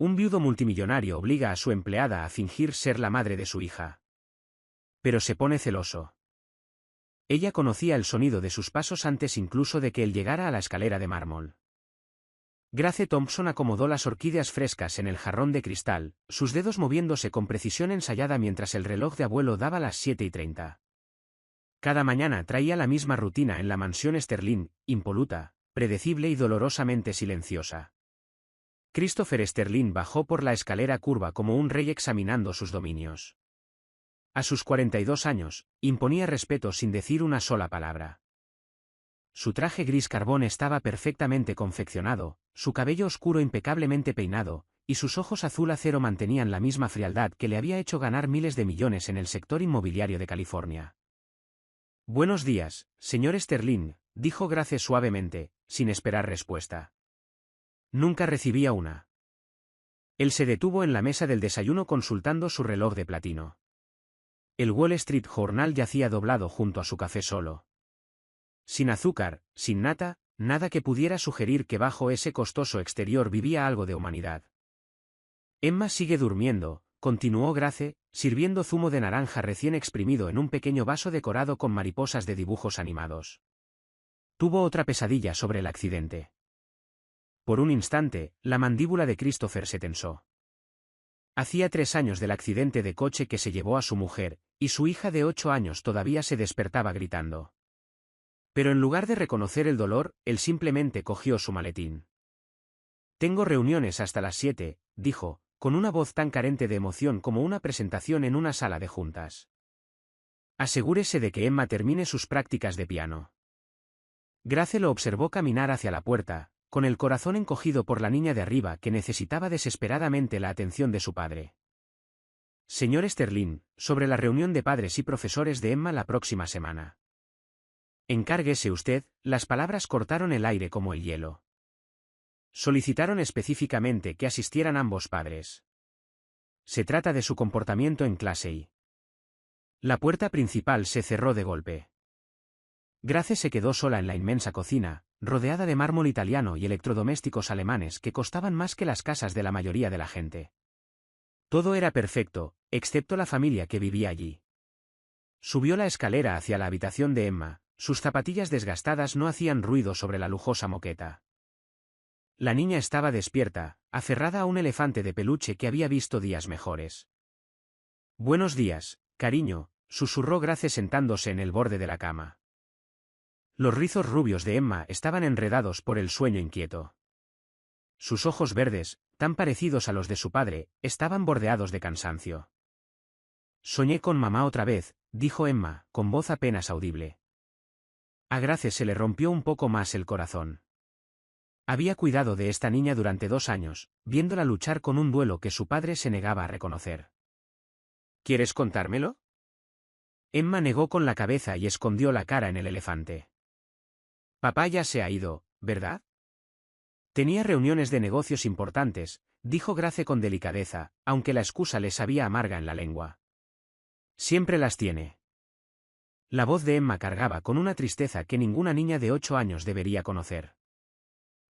Un viudo multimillonario obliga a su empleada a fingir ser la madre de su hija. Pero se pone celoso. Ella conocía el sonido de sus pasos antes incluso de que él llegara a la escalera de mármol. Grace Thompson acomodó las orquídeas frescas en el jarrón de cristal, sus dedos moviéndose con precisión ensayada mientras el reloj de abuelo daba las 7:30. Cada mañana traía la misma rutina en la mansión Sterling, impoluta, predecible y dolorosamente silenciosa. Christopher Sterling bajó por la escalera curva como un rey examinando sus dominios. A sus 42 años, imponía respeto sin decir una sola palabra. Su traje gris carbón estaba perfectamente confeccionado, su cabello oscuro impecablemente peinado, y sus ojos azul acero mantenían la misma frialdad que le había hecho ganar miles de millones en el sector inmobiliario de California. «Buenos días, señor Sterling», dijo Grace suavemente, sin esperar respuesta. Nunca recibía una. Él se detuvo en la mesa del desayuno consultando su reloj de platino. El Wall Street Journal yacía doblado junto a su café solo. Sin azúcar, sin nata, nada que pudiera sugerir que bajo ese costoso exterior vivía algo de humanidad. «Emma sigue durmiendo», continuó Grace, sirviendo zumo de naranja recién exprimido en un pequeño vaso decorado con mariposas de dibujos animados. Tuvo otra pesadilla sobre el accidente. Por un instante, la mandíbula de Christopher se tensó. Hacía 3 años del accidente de coche que se llevó a su mujer, y su hija de 8 años todavía se despertaba gritando. Pero en lugar de reconocer el dolor, él simplemente cogió su maletín. «Tengo reuniones hasta las 7», dijo, con una voz tan carente de emoción como una presentación en una sala de juntas. «Asegúrese de que Emma termine sus prácticas de piano». Grace lo observó caminar hacia la puerta, con el corazón encogido por la niña de arriba que necesitaba desesperadamente la atención de su padre. «Señor Sterling, sobre la reunión de padres y profesores de Emma la próxima semana». «Encárguese usted», las palabras cortaron el aire como el hielo. Solicitaron específicamente que asistieran ambos padres. Se trata de su comportamiento en clase y... La puerta principal se cerró de golpe. Grace se quedó sola en la inmensa cocina, rodeada de mármol italiano y electrodomésticos alemanes que costaban más que las casas de la mayoría de la gente. Todo era perfecto, excepto la familia que vivía allí. Subió la escalera hacia la habitación de Emma, sus zapatillas desgastadas no hacían ruido sobre la lujosa moqueta. La niña estaba despierta, aferrada a un elefante de peluche que había visto días mejores. «Buenos días, cariño», susurró Grace sentándose en el borde de la cama. Los rizos rubios de Emma estaban enredados por el sueño inquieto. Sus ojos verdes, tan parecidos a los de su padre, estaban bordeados de cansancio. «Soñé con mamá otra vez», dijo Emma, con voz apenas audible. A Grace se le rompió un poco más el corazón. Había cuidado de esta niña durante 2 años, viéndola luchar con un duelo que su padre se negaba a reconocer. «¿Quieres contármelo?» Emma negó con la cabeza y escondió la cara en el elefante. «Papá ya se ha ido, ¿verdad?» «Tenía reuniones de negocios importantes», dijo Grace con delicadeza, aunque la excusa le sabía amarga en la lengua. «Siempre las tiene». La voz de Emma cargaba con una tristeza que ninguna niña de 8 años debería conocer.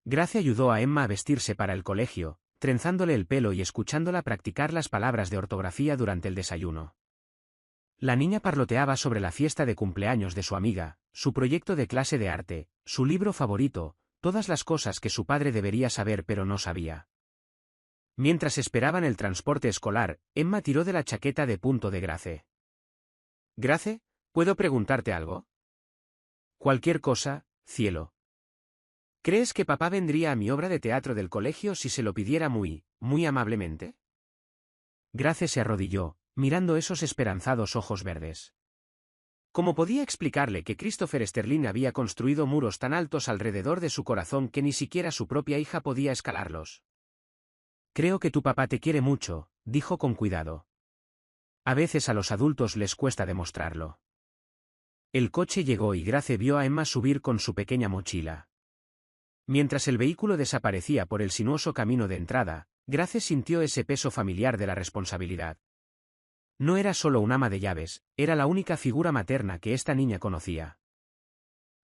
Grace ayudó a Emma a vestirse para el colegio, trenzándole el pelo y escuchándola practicar las palabras de ortografía durante el desayuno. La niña parloteaba sobre la fiesta de cumpleaños de su amiga, su proyecto de clase de arte, su libro favorito, todas las cosas que su padre debería saber pero no sabía. Mientras esperaban el transporte escolar, Emma tiró de la chaqueta de punto de Grace. «Grace, ¿puedo preguntarte algo?» «Cualquier cosa, cielo». «¿Crees que papá vendría a mi obra de teatro del colegio si se lo pidiera muy amablemente?» Grace se arrodilló, mirando esos esperanzados ojos verdes. ¿Cómo podía explicarle que Christopher Sterling había construido muros tan altos alrededor de su corazón que ni siquiera su propia hija podía escalarlos? «Creo que tu papá te quiere mucho», dijo con cuidado. «A veces a los adultos les cuesta demostrarlo». El coche llegó y Grace vio a Emma subir con su pequeña mochila. Mientras el vehículo desaparecía por el sinuoso camino de entrada, Grace sintió ese peso familiar de la responsabilidad. No era solo un ama de llaves, era la única figura materna que esta niña conocía.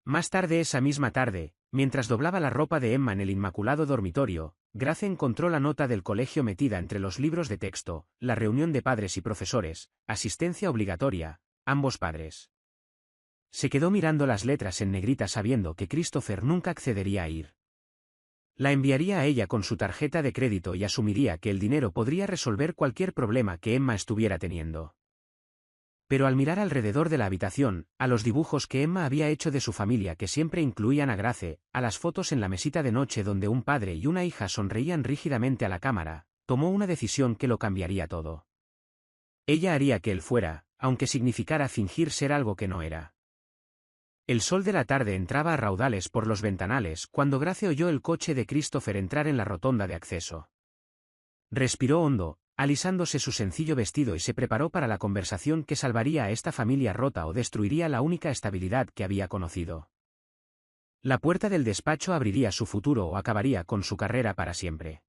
Más tarde esa misma tarde, Mientras doblaba la ropa de Emma en el inmaculado dormitorio, Grace encontró la nota del colegio metida entre los libros de texto, la reunión de padres y profesores, asistencia obligatoria, ambos padres. Se quedó mirando las letras en negrita sabiendo que Christopher nunca accedería a ir. La enviaría a ella con su tarjeta de crédito y asumiría que el dinero podría resolver cualquier problema que Emma estuviera teniendo. Pero al mirar alrededor de la habitación, a los dibujos que Emma había hecho de su familia que siempre incluían a Grace, a las fotos en la mesita de noche donde un padre y una hija sonreían rígidamente a la cámara, tomó una decisión que lo cambiaría todo. Ella haría que él fuera, aunque significara fingir ser algo que no era. El sol de la tarde entraba a raudales por los ventanales cuando Grace oyó el coche de Christopher entrar en la rotonda de acceso. Respiró hondo, alisándose su sencillo vestido y se preparó para la conversación que salvaría a esta familia rota o destruiría la única estabilidad que había conocido. La puerta del despacho abriría su futuro o acabaría con su carrera para siempre.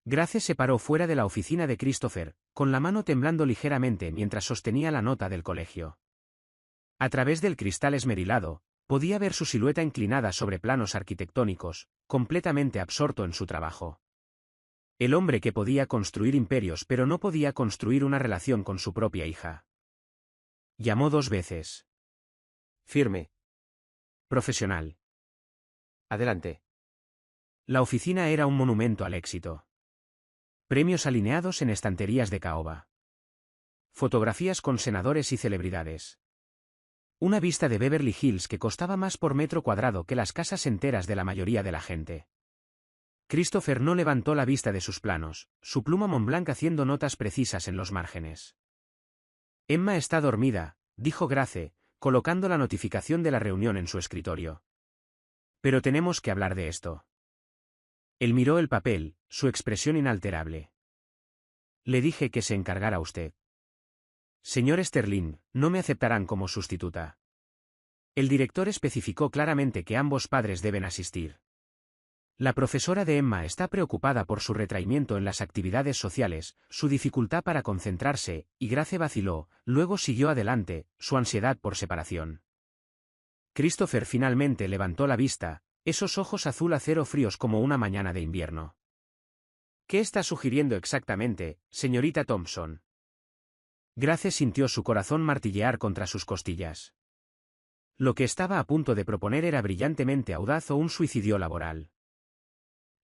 Grace se paró fuera de la oficina de Christopher, con la mano temblando ligeramente mientras sostenía la nota del colegio. A través del cristal esmerilado, podía ver su silueta inclinada sobre planos arquitectónicos, completamente absorto en su trabajo. El hombre que podía construir imperios pero no podía construir una relación con su propia hija. Llamó 2 veces. Firme. Profesional. Adelante. La oficina era un monumento al éxito. Premios alineados en estanterías de caoba. Fotografías con senadores y celebridades. Una vista de Beverly Hills que costaba más por metro cuadrado que las casas enteras de la mayoría de la gente. Christopher no levantó la vista de sus planos, su pluma Montblanc haciendo notas precisas en los márgenes. Emma está dormida, dijo Grace, colocando la notificación de la reunión en su escritorio. Pero tenemos que hablar de esto. Él miró el papel, su expresión inalterable. Le dije que se encargara usted. Señor Sterling, no me aceptarán como sustituta. El director especificó claramente que ambos padres deben asistir. La profesora de Emma está preocupada por su retraimiento en las actividades sociales, su dificultad para concentrarse, y Grace vaciló, luego siguió adelante, su ansiedad por separación. Christopher finalmente levantó la vista, esos ojos azul acero fríos como una mañana de invierno. ¿Qué está sugiriendo exactamente, señorita Thompson? Grace sintió su corazón martillear contra sus costillas. Lo que estaba a punto de proponer era brillantemente audaz o un suicidio laboral.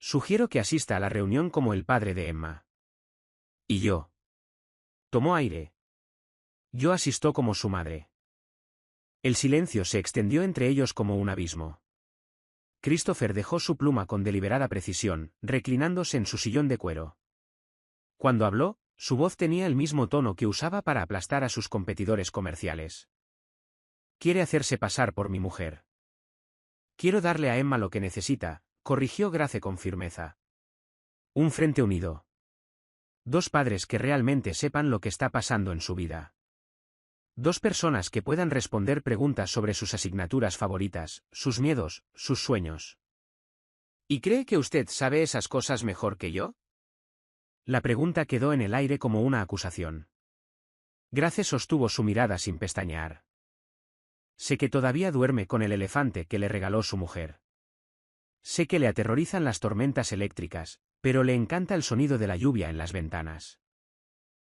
Sugiero que asista a la reunión como el padre de Emma. ¿Y yo? Tomó aire. Yo asisto como su madre. El silencio se extendió entre ellos como un abismo. Christopher dejó su pluma con deliberada precisión, reclinándose en su sillón de cuero. Cuando habló, su voz tenía el mismo tono que usaba para aplastar a sus competidores comerciales. Quiere hacerse pasar por mi mujer. Quiero darle a Emma lo que necesita, corrigió Grace con firmeza. Un frente unido. 2 padres que realmente sepan lo que está pasando en su vida. 2 personas que puedan responder preguntas sobre sus asignaturas favoritas, sus miedos, sus sueños. ¿Y cree que usted sabe esas cosas mejor que yo? La pregunta quedó en el aire como una acusación. Grace sostuvo su mirada sin pestañear. Sé que todavía duerme con el elefante que le regaló su mujer. Sé que le aterrorizan las tormentas eléctricas, pero le encanta el sonido de la lluvia en las ventanas.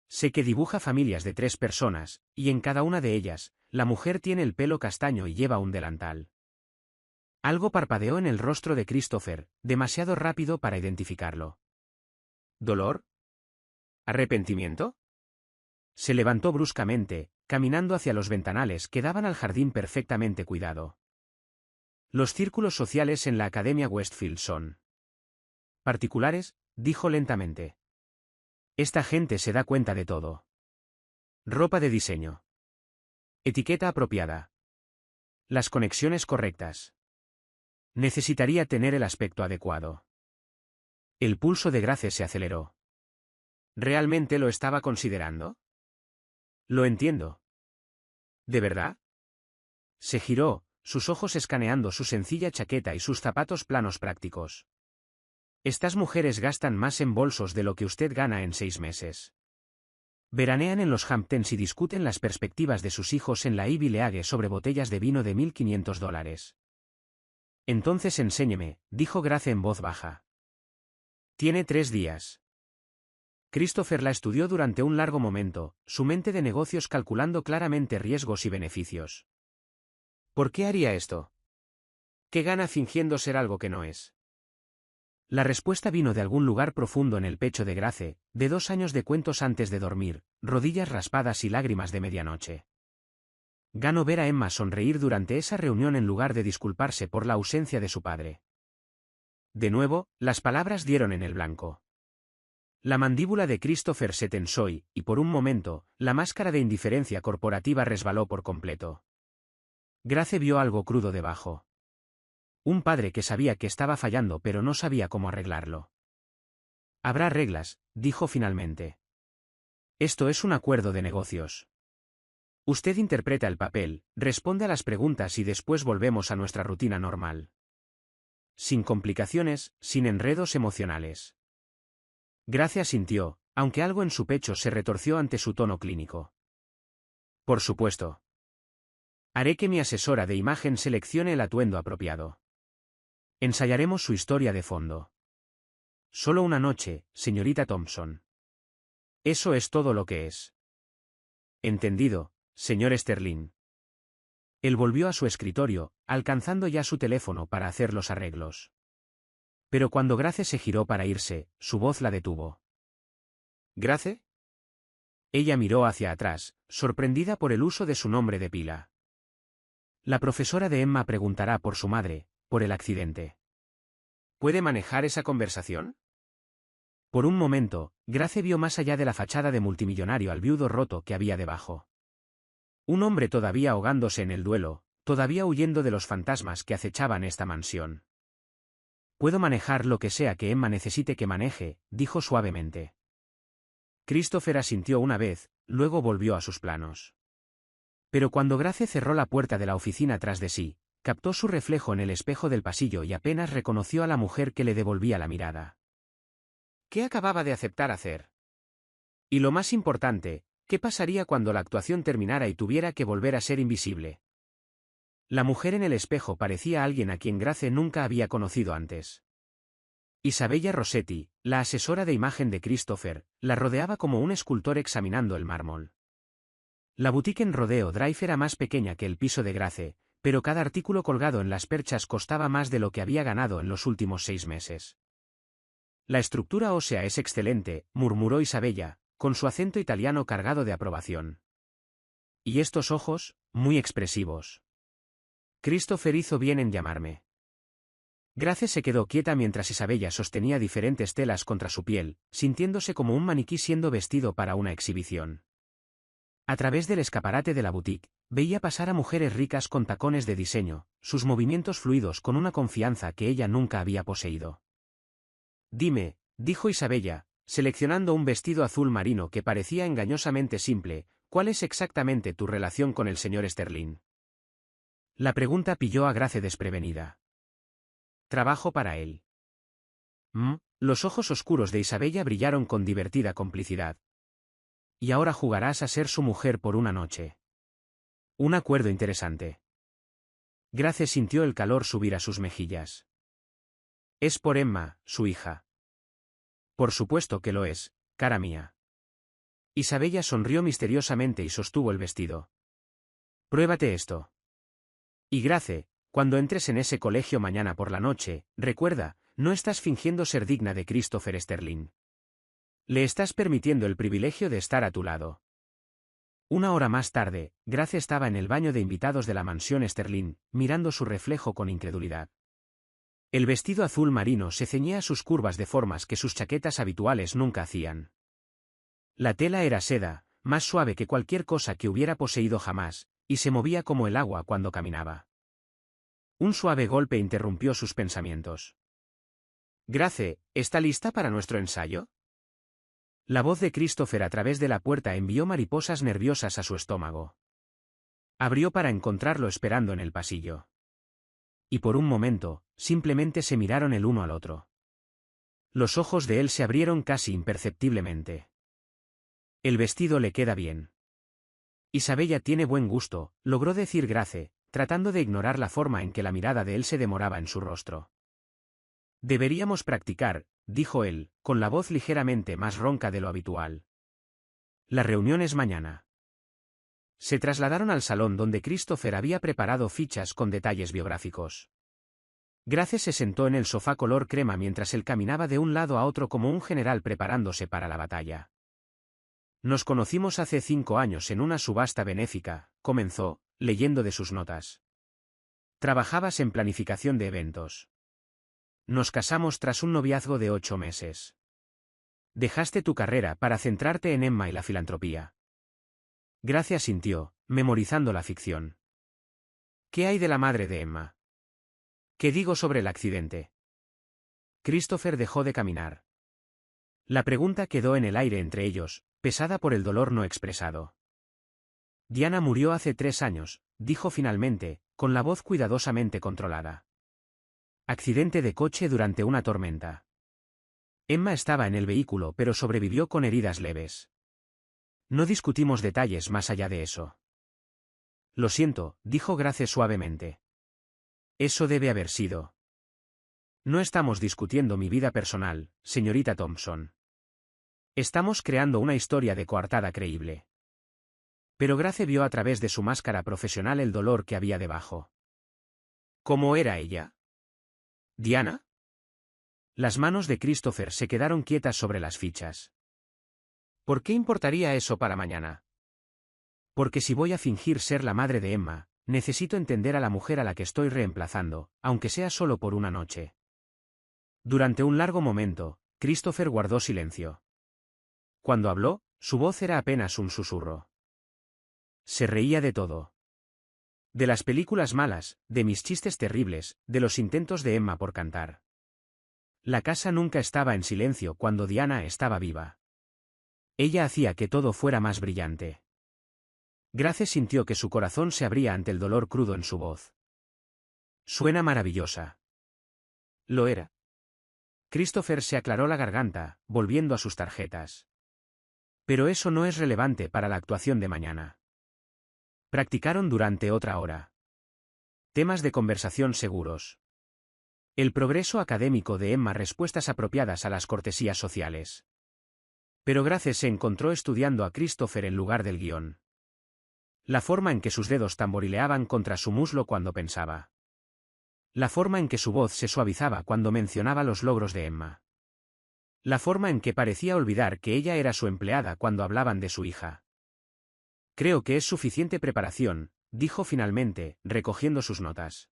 Sé que dibuja familias de 3 personas, y en cada una de ellas, la mujer tiene el pelo castaño y lleva un delantal. Algo parpadeó en el rostro de Christopher, demasiado rápido para identificarlo. ¿Dolor? ¿Arrepentimiento? Se levantó bruscamente, caminando hacia los ventanales que daban al jardín perfectamente cuidado. Los círculos sociales en la Academia Westfield son particulares, dijo lentamente. Esta gente se da cuenta de todo. Ropa de diseño. Etiqueta apropiada. Las conexiones correctas. Necesitaría tener el aspecto adecuado. El pulso de Grace se aceleró. ¿Realmente lo estaba considerando? Lo entiendo. ¿De verdad? Se giró, sus ojos escaneando su sencilla chaqueta y sus zapatos planos prácticos. Estas mujeres gastan más en bolsos de lo que usted gana en 6 meses. Veranean en los Hamptons y discuten las perspectivas de sus hijos en la Ivy League sobre botellas de vino de $1.500. Entonces enséñeme, dijo Grace en voz baja. Tiene 3 días. Christopher la estudió durante un largo momento, su mente de negocios calculando claramente riesgos y beneficios. ¿Por qué haría esto? ¿Qué gana fingiendo ser algo que no es? La respuesta vino de algún lugar profundo en el pecho de Grace, de 2 años de cuentos antes de dormir, rodillas raspadas y lágrimas de medianoche. Ganó ver a Emma sonreír durante esa reunión en lugar de disculparse por la ausencia de su padre. De nuevo, las palabras dieron en el blanco. La mandíbula de Christopher se tensó y, por un momento, la máscara de indiferencia corporativa resbaló por completo. Grace vio algo crudo debajo. Un padre que sabía que estaba fallando pero no sabía cómo arreglarlo. Habrá reglas, dijo finalmente. Esto es un acuerdo de negocios. Usted interpreta el papel, responde a las preguntas y después volvemos a nuestra rutina normal. Sin complicaciones, sin enredos emocionales. Grace asintió, aunque algo en su pecho se retorció ante su tono clínico. Por supuesto. Haré que mi asesora de imagen seleccione el atuendo apropiado. Ensayaremos su historia de fondo. Solo una noche, señorita Thompson. Eso es todo lo que es. Entendido, señor Sterling. Él volvió a su escritorio, alcanzando ya su teléfono para hacer los arreglos. Pero cuando Grace se giró para irse, su voz la detuvo. ¿Grace? Ella miró hacia atrás, sorprendida por el uso de su nombre de pila. La profesora de Emma preguntará por su madre, por el accidente. ¿Puede manejar esa conversación? Por un momento, Grace vio más allá de la fachada de multimillonario al viudo roto que había debajo. Un hombre todavía ahogándose en el duelo, todavía huyendo de los fantasmas que acechaban esta mansión. Puedo manejar lo que sea que Emma necesite que maneje, dijo suavemente. Christopher asintió una vez, luego volvió a sus planos. Pero cuando Grace cerró la puerta de la oficina tras de sí, captó su reflejo en el espejo del pasillo y apenas reconoció a la mujer que le devolvía la mirada. ¿Qué acababa de aceptar hacer? Y lo más importante, ¿qué pasaría cuando la actuación terminara y tuviera que volver a ser invisible? La mujer en el espejo parecía alguien a quien Grace nunca había conocido antes. Isabella Rossetti, la asesora de imagen de Christopher, la rodeaba como un escultor examinando el mármol. La boutique en Rodeo Drive era más pequeña que el piso de Grace, pero cada artículo colgado en las perchas costaba más de lo que había ganado en los últimos 6 meses. La estructura ósea es excelente, murmuró Isabella, con su acento italiano cargado de aprobación. Y estos ojos, muy expresivos. Christopher hizo bien en llamarme. Grace se quedó quieta mientras Isabella sostenía diferentes telas contra su piel, sintiéndose como un maniquí siendo vestido para una exhibición. A través del escaparate de la boutique, veía pasar a mujeres ricas con tacones de diseño, sus movimientos fluidos con una confianza que ella nunca había poseído. Dime, dijo Isabella, seleccionando un vestido azul marino que parecía engañosamente simple, ¿cuál es exactamente tu relación con el señor Sterling? La pregunta pilló a Grace desprevenida. Trabajo para él. Los ojos oscuros de Isabella brillaron con divertida complicidad. Y ahora jugarás a ser su mujer por una noche. Un acuerdo interesante. Grace sintió el calor subir a sus mejillas. Es por Emma, su hija. Por supuesto que lo es, cara mía. Isabella sonrió misteriosamente y sostuvo el vestido. Pruébate esto. Y Grace, cuando entres en ese colegio mañana por la noche, recuerda, no estás fingiendo ser digna de Christopher Sterling. Le estás permitiendo el privilegio de estar a tu lado. 1 hora más tarde, Grace estaba en el baño de invitados de la mansión Sterling, mirando su reflejo con incredulidad. El vestido azul marino se ceñía a sus curvas de formas que sus chaquetas habituales nunca hacían. La tela era seda, más suave que cualquier cosa que hubiera poseído jamás, y se movía como el agua cuando caminaba. Un suave golpe interrumpió sus pensamientos. Grace, ¿está lista para nuestro ensayo? La voz de Christopher a través de la puerta envió mariposas nerviosas a su estómago. Abrió para encontrarlo esperando en el pasillo. Y por un momento, simplemente se miraron el uno al otro. Los ojos de él se abrieron casi imperceptiblemente. El vestido le queda bien. Isabella tiene buen gusto, logró decir Grace, tratando de ignorar la forma en que la mirada de él se demoraba en su rostro. Deberíamos practicar, dijo él, con la voz ligeramente más ronca de lo habitual. La reunión es mañana. Se trasladaron al salón donde Christopher había preparado fichas con detalles biográficos. Grace se sentó en el sofá color crema mientras él caminaba de un lado a otro como un general preparándose para la batalla. Nos conocimos hace 5 años en una subasta benéfica, comenzó, leyendo de sus notas. Trabajabas en planificación de eventos. Nos casamos tras un noviazgo de 8 meses. Dejaste tu carrera para centrarte en Emma y la filantropía. Grace asintió, memorizando la ficción. ¿Qué hay de la madre de Emma? ¿Qué digo sobre el accidente? Christopher dejó de caminar. La pregunta quedó en el aire entre ellos, pesada por el dolor no expresado. Diana murió hace 3 años, dijo finalmente, con la voz cuidadosamente controlada. Accidente de coche durante una tormenta. Emma estaba en el vehículo pero sobrevivió con heridas leves. No discutimos detalles más allá de eso. Lo siento, dijo Grace suavemente. Eso debe haber sido. No estamos discutiendo mi vida personal, señorita Thompson. Estamos creando una historia de coartada creíble. Pero Grace vio a través de su máscara profesional el dolor que había debajo. ¿Cómo era ella? ¿Diana? Las manos de Christopher se quedaron quietas sobre las fichas. ¿Por qué importaría eso para mañana? Porque si voy a fingir ser la madre de Emma, necesito entender a la mujer a la que estoy reemplazando, aunque sea solo por una noche. Durante un largo momento, Christopher guardó silencio. Cuando habló, su voz era apenas un susurro. Se reía de todo. De las películas malas, de mis chistes terribles, de los intentos de Emma por cantar. La casa nunca estaba en silencio cuando Diana estaba viva. Ella hacía que todo fuera más brillante. Grace sintió que su corazón se abría ante el dolor crudo en su voz. Suena maravillosa. Lo era. Christopher se aclaró la garganta, volviendo a sus tarjetas. Pero eso no es relevante para la actuación de mañana. Practicaron durante otra hora. Temas de conversación seguros. El progreso académico de Emma, respuestas apropiadas a las cortesías sociales. Pero Grace se encontró estudiando a Christopher en lugar del guión. La forma en que sus dedos tamborileaban contra su muslo cuando pensaba. La forma en que su voz se suavizaba cuando mencionaba los logros de Emma. La forma en que parecía olvidar que ella era su empleada cuando hablaban de su hija. Creo que es suficiente preparación, dijo finalmente, recogiendo sus notas.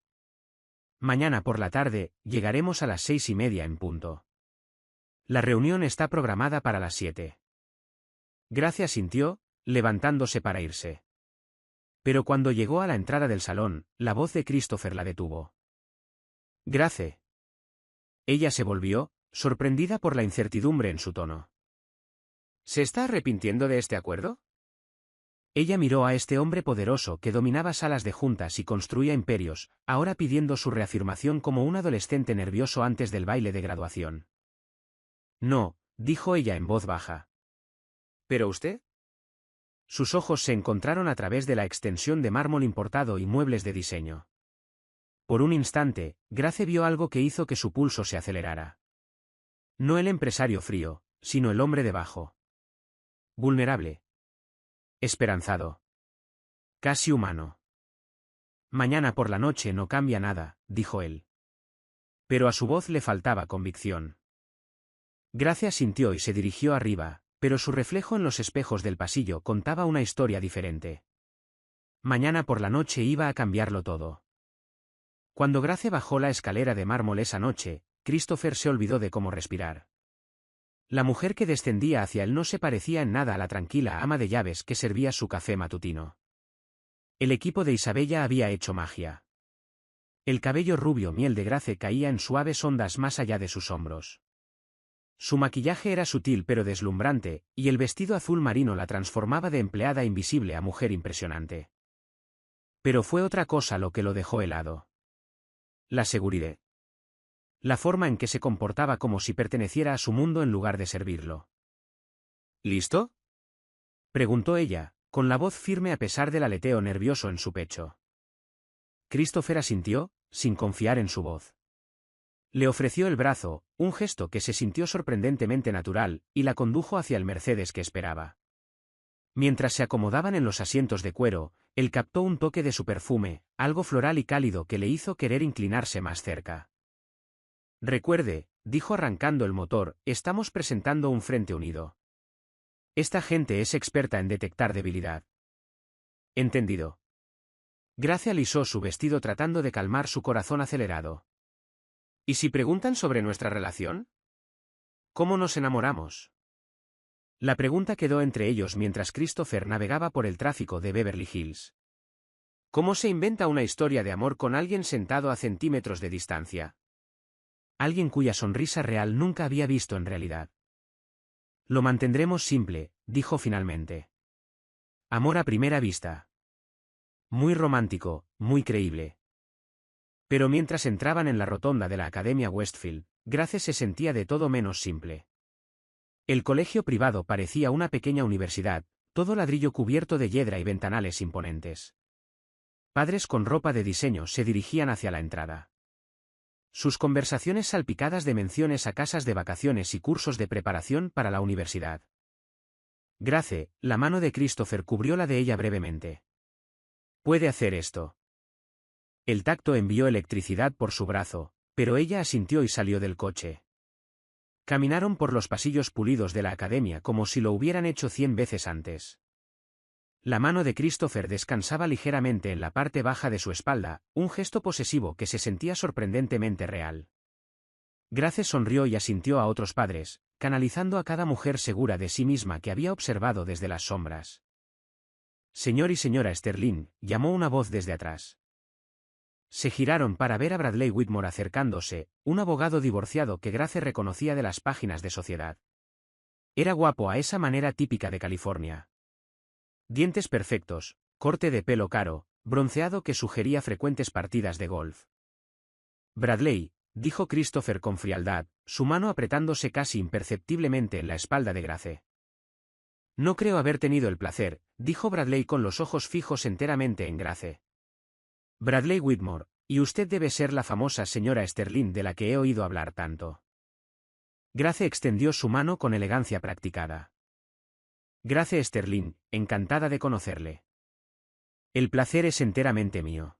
Mañana por la tarde, llegaremos a las 6:30 en punto. La reunión está programada para las 7. Grace asintió, levantándose para irse. Pero cuando llegó a la entrada del salón, la voz de Christopher la detuvo. Grace. Ella se volvió, sorprendida por la incertidumbre en su tono. ¿Se está arrepintiendo de este acuerdo? Ella miró a este hombre poderoso que dominaba salas de juntas y construía imperios, ahora pidiendo su reafirmación como un adolescente nervioso antes del baile de graduación. No, dijo ella en voz baja. ¿Pero usted? Sus ojos se encontraron a través de la extensión de mármol importado y muebles de diseño. Por un instante, Grace vio algo que hizo que su pulso se acelerara. No el empresario frío, sino el hombre debajo. Vulnerable. Esperanzado. Casi humano. Mañana por la noche no cambia nada, dijo él. Pero a su voz le faltaba convicción. Grace asintió y se dirigió arriba, pero su reflejo en los espejos del pasillo contaba una historia diferente. Mañana por la noche iba a cambiarlo todo. Cuando Grace bajó la escalera de mármol esa noche, Christopher se olvidó de cómo respirar. La mujer que descendía hacia él no se parecía en nada a la tranquila ama de llaves que servía su café matutino. El equipo de Isabella había hecho magia. El cabello rubio miel de Grace caía en suaves ondas más allá de sus hombros. Su maquillaje era sutil pero deslumbrante, y el vestido azul marino la transformaba de empleada invisible a mujer impresionante. Pero fue otra cosa lo que lo dejó helado. La seguridad. La forma en que se comportaba como si perteneciera a su mundo en lugar de servirlo. ¿Listo? Preguntó ella, con la voz firme a pesar del aleteo nervioso en su pecho. Christopher asintió, sin confiar en su voz. Le ofreció el brazo, un gesto que se sintió sorprendentemente natural, y la condujo hacia el Mercedes que esperaba. Mientras se acomodaban en los asientos de cuero, él captó un toque de su perfume, algo floral y cálido que le hizo querer inclinarse más cerca. Recuerde, dijo arrancando el motor, estamos presentando un frente unido. Esta gente es experta en detectar debilidad. Entendido. Grace alisó su vestido tratando de calmar su corazón acelerado. ¿Y si preguntan sobre nuestra relación? ¿Cómo nos enamoramos? La pregunta quedó entre ellos mientras Christopher navegaba por el tráfico de Beverly Hills. ¿Cómo se inventa una historia de amor con alguien sentado a centímetros de distancia? Alguien cuya sonrisa real nunca había visto en realidad. Lo mantendremos simple, dijo finalmente. Amor a primera vista. Muy romántico, muy creíble. Pero mientras entraban en la rotonda de la Academia Westfield, Grace se sentía de todo menos simple. El colegio privado parecía una pequeña universidad, todo ladrillo cubierto de hiedra y ventanales imponentes. Padres con ropa de diseño se dirigían hacia la entrada. Sus conversaciones salpicadas de menciones a casas de vacaciones y cursos de preparación para la universidad. Grace, la mano de Christopher cubrió la de ella brevemente. ¿Puede hacer esto? El tacto envió electricidad por su brazo, pero ella asintió y salió del coche. Caminaron por los pasillos pulidos de la academia como si lo hubieran hecho 100 veces antes. La mano de Christopher descansaba ligeramente en la parte baja de su espalda, un gesto posesivo que se sentía sorprendentemente real. Grace sonrió y asintió a otros padres, canalizando a cada mujer segura de sí misma que había observado desde las sombras. Señor y señora Sterling, llamó una voz desde atrás. Se giraron para ver a Bradley Whitmore acercándose, un abogado divorciado que Grace reconocía de las páginas de Sociedad. Era guapo a esa manera típica de California. Dientes perfectos, corte de pelo caro, bronceado que sugería frecuentes partidas de golf. Bradley, dijo Christopher con frialdad, su mano apretándose casi imperceptiblemente en la espalda de Grace. No creo haber tenido el placer, dijo Bradley con los ojos fijos enteramente en Grace. Bradley Whitmore, y usted debe ser la famosa señora Sterling de la que he oído hablar tanto. Grace extendió su mano con elegancia practicada. Grace Sterling, encantada de conocerle. El placer es enteramente mío.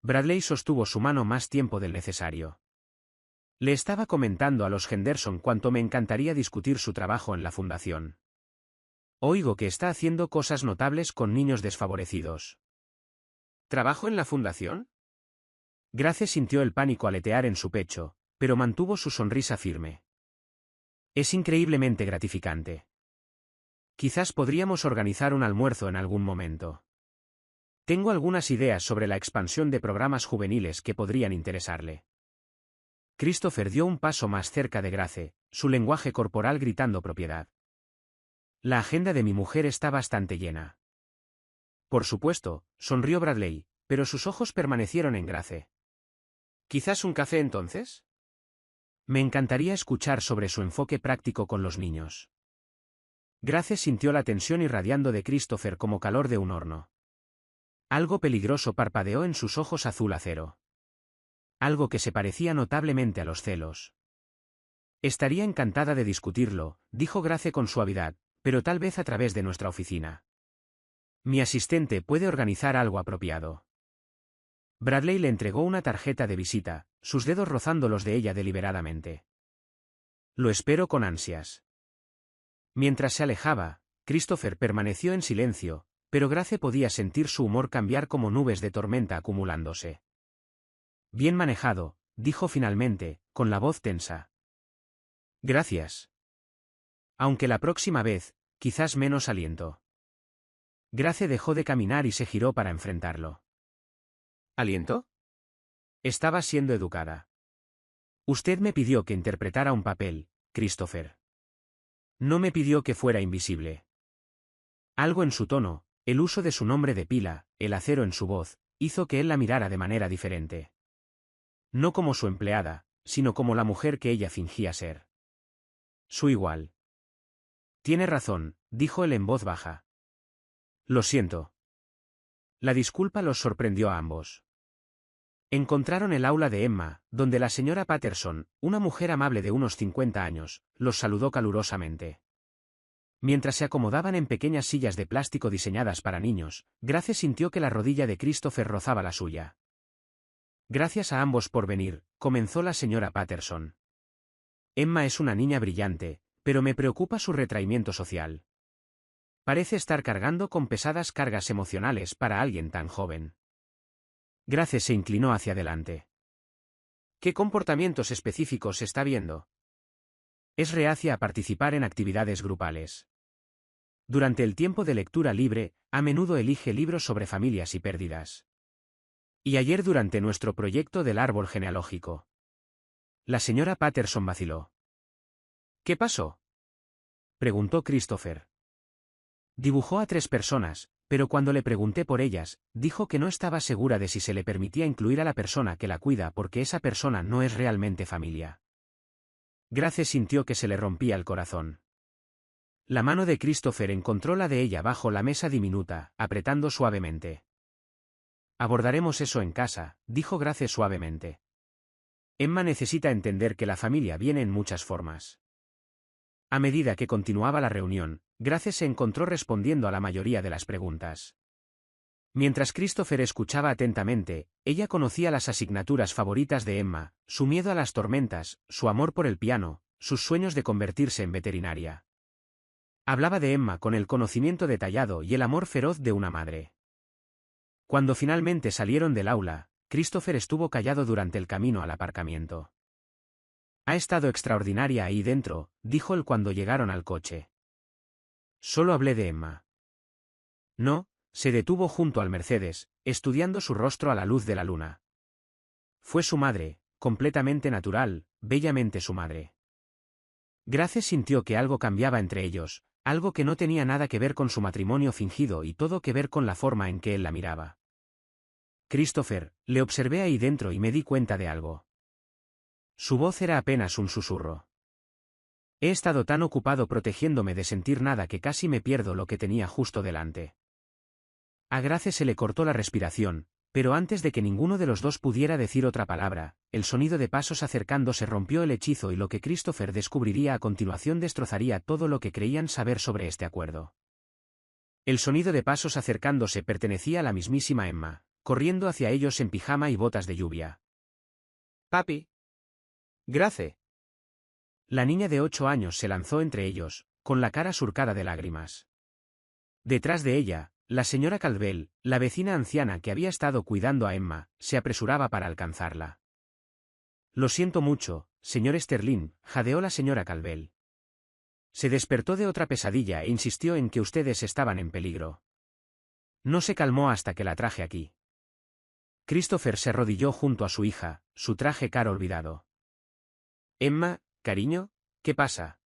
Bradley sostuvo su mano más tiempo del necesario. Le estaba comentando a los Henderson cuánto me encantaría discutir su trabajo en la fundación. Oigo que está haciendo cosas notables con niños desfavorecidos. ¿Trabajo en la fundación? Grace sintió el pánico aletear en su pecho, pero mantuvo su sonrisa firme. Es increíblemente gratificante. Quizás podríamos organizar un almuerzo en algún momento. Tengo algunas ideas sobre la expansión de programas juveniles que podrían interesarle. Christopher dio un paso más cerca de Grace, su lenguaje corporal gritando propiedad. La agenda de mi mujer está bastante llena. Por supuesto, sonrió Bradley, pero sus ojos permanecieron en Grace. ¿Quizás un café entonces? Me encantaría escuchar sobre su enfoque práctico con los niños. Grace sintió la tensión irradiando de Christopher como calor de un horno. Algo peligroso parpadeó en sus ojos azul acero. Algo que se parecía notablemente a los celos. Estaría encantada de discutirlo, dijo Grace con suavidad, pero tal vez a través de nuestra oficina. Mi asistente puede organizar algo apropiado. Bradley le entregó una tarjeta de visita, sus dedos rozando los de ella deliberadamente. Lo espero con ansias. Mientras se alejaba, Christopher permaneció en silencio, pero Grace podía sentir su humor cambiar como nubes de tormenta acumulándose. Bien manejado, dijo finalmente, con la voz tensa. Gracias. Aunque la próxima vez, quizás menos aliento. Grace dejó de caminar y se giró para enfrentarlo. ¿Aliento? Estaba siendo educada. Usted me pidió que interpretara un papel, Christopher. No me pidió que fuera invisible. Algo en su tono, el uso de su nombre de pila, el acero en su voz, hizo que él la mirara de manera diferente. No como su empleada, sino como la mujer que ella fingía ser. Su igual. Tiene razón, dijo él en voz baja. Lo siento. La disculpa los sorprendió a ambos. Encontraron el aula de Emma, donde la señora Patterson, una mujer amable de unos 50 años, los saludó calurosamente. Mientras se acomodaban en pequeñas sillas de plástico diseñadas para niños, Grace sintió que la rodilla de Christopher rozaba la suya. Gracias a ambos por venir, comenzó la señora Patterson. Emma es una niña brillante, pero me preocupa su retraimiento social. Parece estar cargando con pesadas cargas emocionales para alguien tan joven. Grace se inclinó hacia adelante. ¿Qué comportamientos específicos está viendo? Es reacia a participar en actividades grupales. Durante el tiempo de lectura libre, a menudo elige libros sobre familias y pérdidas. Y ayer durante nuestro proyecto del árbol genealógico. La señora Patterson vaciló. ¿Qué pasó?, preguntó Christopher. Dibujó a 3 personas, pero cuando le pregunté por ellas, dijo que no estaba segura de si se le permitía incluir a la persona que la cuida porque esa persona no es realmente familia. Grace sintió que se le rompía el corazón. La mano de Christopher encontró la de ella bajo la mesa diminuta, apretando suavemente. Abordaremos eso en casa, dijo Grace suavemente. Emma necesita entender que la familia viene en muchas formas. A medida que continuaba la reunión, Grace se encontró respondiendo a la mayoría de las preguntas. Mientras Christopher escuchaba atentamente, ella conocía las asignaturas favoritas de Emma, su miedo a las tormentas, su amor por el piano, sus sueños de convertirse en veterinaria. Hablaba de Emma con el conocimiento detallado y el amor feroz de una madre. Cuando finalmente salieron del aula, Christopher estuvo callado durante el camino al aparcamiento. Ha estado extraordinaria ahí dentro, dijo él cuando llegaron al coche. Solo hablé de Emma. No, se detuvo junto al Mercedes, estudiando su rostro a la luz de la luna. Fue su madre, completamente natural, bellamente su madre. Grace sintió que algo cambiaba entre ellos, algo que no tenía nada que ver con su matrimonio fingido y todo que ver con la forma en que él la miraba. Christopher, le observé ahí dentro y me di cuenta de algo. Su voz era apenas un susurro. He estado tan ocupado protegiéndome de sentir nada que casi me pierdo lo que tenía justo delante. A Grace se le cortó la respiración, pero antes de que ninguno de los dos pudiera decir otra palabra, el sonido de pasos acercándose rompió el hechizo y lo que Christopher descubriría a continuación destrozaría todo lo que creían saber sobre este acuerdo. El sonido de pasos acercándose pertenecía a la mismísima Emma, corriendo hacia ellos en pijama y botas de lluvia. «Papi. Grace». La niña de 8 años se lanzó entre ellos, con la cara surcada de lágrimas. Detrás de ella, la señora Caldwell, la vecina anciana que había estado cuidando a Emma, se apresuraba para alcanzarla. «Lo siento mucho, señor Sterling», jadeó la señora Caldwell. Se despertó de otra pesadilla e insistió en que ustedes estaban en peligro. No se calmó hasta que la traje aquí. Christopher se arrodilló junto a su hija, su traje caro olvidado. «Emma, cariño, ¿qué pasa?»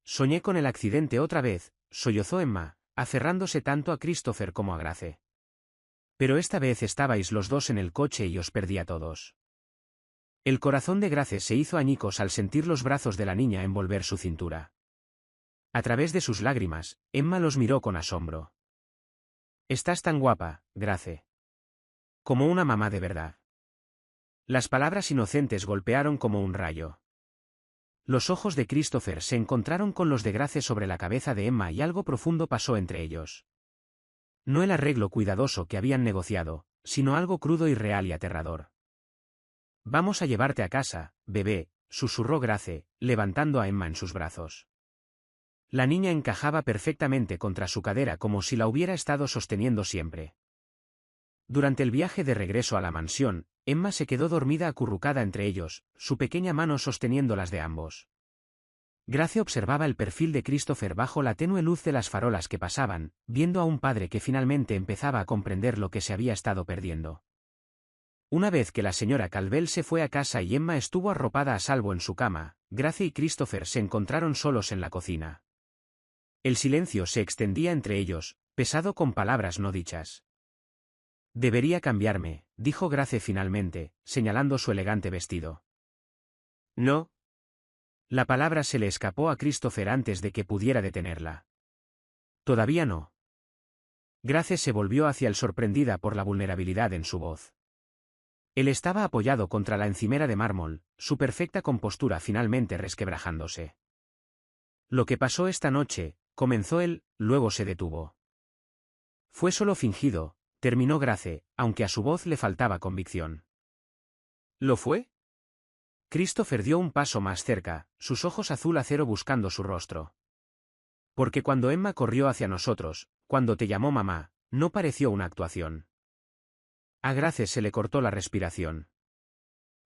«Soñé con el accidente otra vez», sollozó Emma, aferrándose tanto a Christopher como a Grace. «Pero esta vez estabais los dos en el coche y os perdí a todos». El corazón de Grace se hizo añicos al sentir los brazos de la niña envolver su cintura. A través de sus lágrimas, Emma los miró con asombro. «Estás tan guapa, Grace. Como una mamá de verdad». Las palabras inocentes golpearon como un rayo. Los ojos de Christopher se encontraron con los de Grace sobre la cabeza de Emma y algo profundo pasó entre ellos. No el arreglo cuidadoso que habían negociado, sino algo crudo y real y aterrador. «Vamos a llevarte a casa, bebé», susurró Grace, levantando a Emma en sus brazos. La niña encajaba perfectamente contra su cadera como si la hubiera estado sosteniendo siempre. Durante el viaje de regreso a la mansión, Emma se quedó dormida acurrucada entre ellos, su pequeña mano sosteniendo las de ambos. Grace observaba el perfil de Christopher bajo la tenue luz de las farolas que pasaban, viendo a un padre que finalmente empezaba a comprender lo que se había estado perdiendo. Una vez que la señora Caldwell se fue a casa y Emma estuvo arropada a salvo en su cama, Grace y Christopher se encontraron solos en la cocina. El silencio se extendía entre ellos, pesado con palabras no dichas. «Debería cambiarme», dijo Grace finalmente, señalando su elegante vestido. «No». La palabra se le escapó a Christopher antes de que pudiera detenerla. «Todavía no». Grace se volvió hacia él sorprendida por la vulnerabilidad en su voz. Él estaba apoyado contra la encimera de mármol, su perfecta compostura finalmente resquebrajándose. Lo que pasó esta noche, comenzó él, luego se detuvo. Fue solo fingido, terminó Grace, aunque a su voz le faltaba convicción. ¿Lo fue? Christopher dio un paso más cerca, sus ojos azul acero buscando su rostro. Porque cuando Emma corrió hacia nosotros, cuando te llamó mamá, no pareció una actuación. A Grace se le cortó la respiración.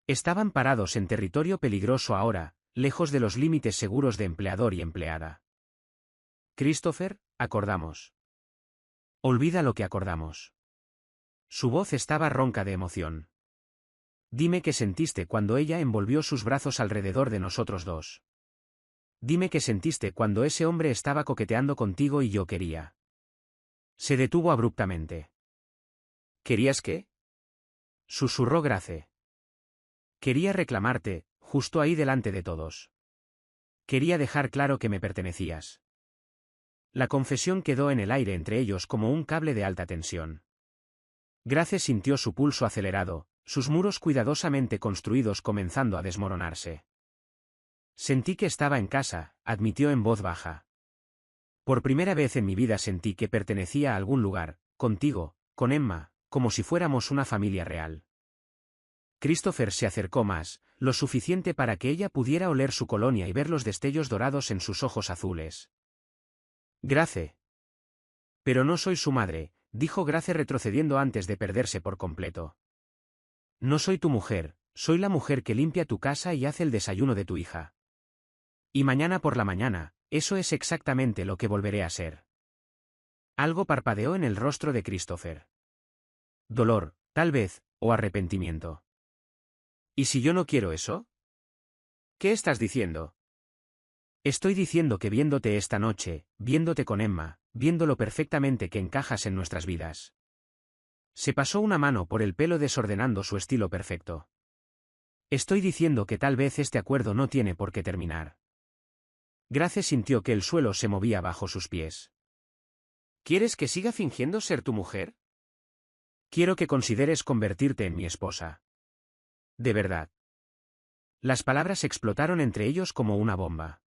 Estaban parados en territorio peligroso ahora, lejos de los límites seguros de empleador y empleada. Christopher, acordamos. Olvida lo que acordamos. Su voz estaba ronca de emoción. Dime qué sentiste cuando ella envolvió sus brazos alrededor de nosotros dos. Dime qué sentiste cuando ese hombre estaba coqueteando contigo y yo quería. Se detuvo abruptamente. ¿Querías qué? Susurró Grace. Quería reclamarte, justo ahí delante de todos. Quería dejar claro que me pertenecías. La confesión quedó en el aire entre ellos como un cable de alta tensión. Grace sintió su pulso acelerado, sus muros cuidadosamente construidos comenzando a desmoronarse. Sentí que estaba en casa, admitió en voz baja. Por primera vez en mi vida sentí que pertenecía a algún lugar, contigo, con Emma, como si fuéramos una familia real. Christopher se acercó más, lo suficiente para que ella pudiera oler su colonia y ver los destellos dorados en sus ojos azules. Grace. Pero no soy su madre, dijo Grace retrocediendo antes de perderse por completo. No soy tu mujer, soy la mujer que limpia tu casa y hace el desayuno de tu hija. Y mañana por la mañana, eso es exactamente lo que volveré a ser. Algo parpadeó en el rostro de Christopher. Dolor, tal vez, o arrepentimiento. ¿Y si yo no quiero eso? ¿Qué estás diciendo? Estoy diciendo que viéndote esta noche, viéndote con Emma, viendo lo perfectamente que encajas en nuestras vidas. Se pasó una mano por el pelo desordenando su estilo perfecto. Estoy diciendo que tal vez este acuerdo no tiene por qué terminar. Grace sintió que el suelo se movía bajo sus pies. ¿Quieres que siga fingiendo ser tu mujer? Quiero que consideres convertirte en mi esposa. De verdad. Las palabras explotaron entre ellos como una bomba.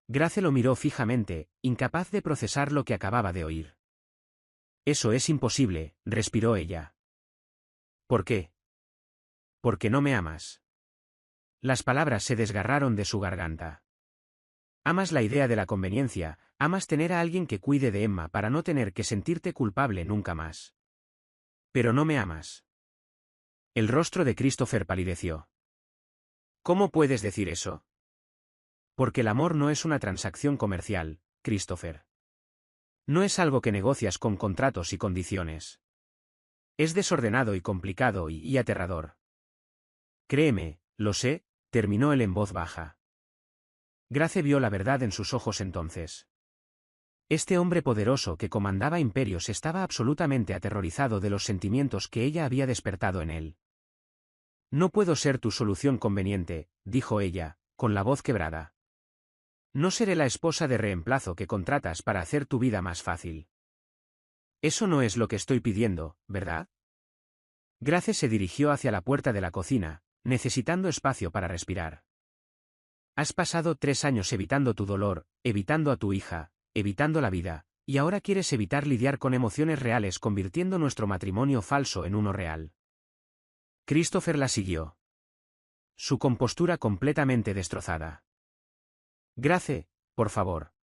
Grace lo miró fijamente, incapaz de procesar lo que acababa de oír. Eso es imposible, respiró ella. ¿Por qué? Porque no me amas. Las palabras se desgarraron de su garganta. Amas la idea de la conveniencia, amas tener a alguien que cuide de Emma para no tener que sentirte culpable nunca más. Pero no me amas. El rostro de Christopher palideció. ¿Cómo puedes decir eso? Porque el amor no es una transacción comercial, Christopher. No es algo que negocias con contratos y condiciones. Es desordenado y complicado y aterrador. Créeme, lo sé, terminó él en voz baja. Grace vio la verdad en sus ojos entonces. Este hombre poderoso que comandaba imperios estaba absolutamente aterrorizado de los sentimientos que ella había despertado en él. No puedo ser tu solución conveniente, dijo ella, con la voz quebrada. No seré la esposa de reemplazo que contratas para hacer tu vida más fácil. Eso no es lo que estoy pidiendo, ¿verdad? Grace se dirigió hacia la puerta de la cocina, necesitando espacio para respirar. Has pasado 3 años evitando tu dolor, evitando a tu hija, evitando la vida, y ahora quieres evitar lidiar con emociones reales convirtiendo nuestro matrimonio falso en uno real. Christopher la siguió. Su compostura completamente destrozada. Grace, por favor.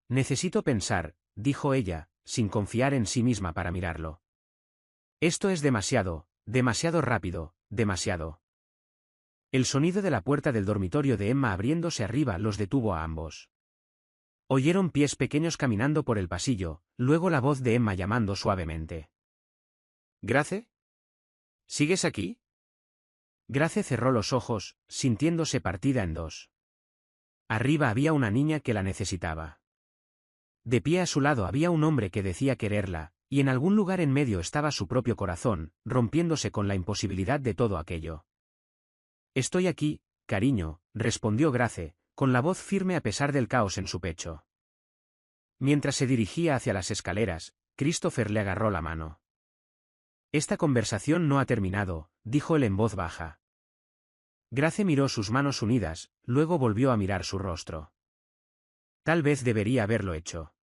Necesito pensar, dijo ella, sin confiar en sí misma para mirarlo. Esto es demasiado, demasiado rápido, demasiado. El sonido de la puerta del dormitorio de Emma abriéndose arriba los detuvo a ambos. Oyeron pies pequeños caminando por el pasillo, luego la voz de Emma llamando suavemente. ¿Grace? ¿Sigues aquí? Grace cerró los ojos, sintiéndose partida en dos. Arriba había una niña que la necesitaba. De pie a su lado había un hombre que decía quererla, y en algún lugar en medio estaba su propio corazón, rompiéndose con la imposibilidad de todo aquello. Estoy aquí, cariño, respondió Grace, con la voz firme a pesar del caos en su pecho. Mientras se dirigía hacia las escaleras, Christopher le agarró la mano. Esta conversación no ha terminado, dijo él en voz baja. Grace miró sus manos unidas, luego volvió a mirar su rostro. Tal vez debería haberlo hecho.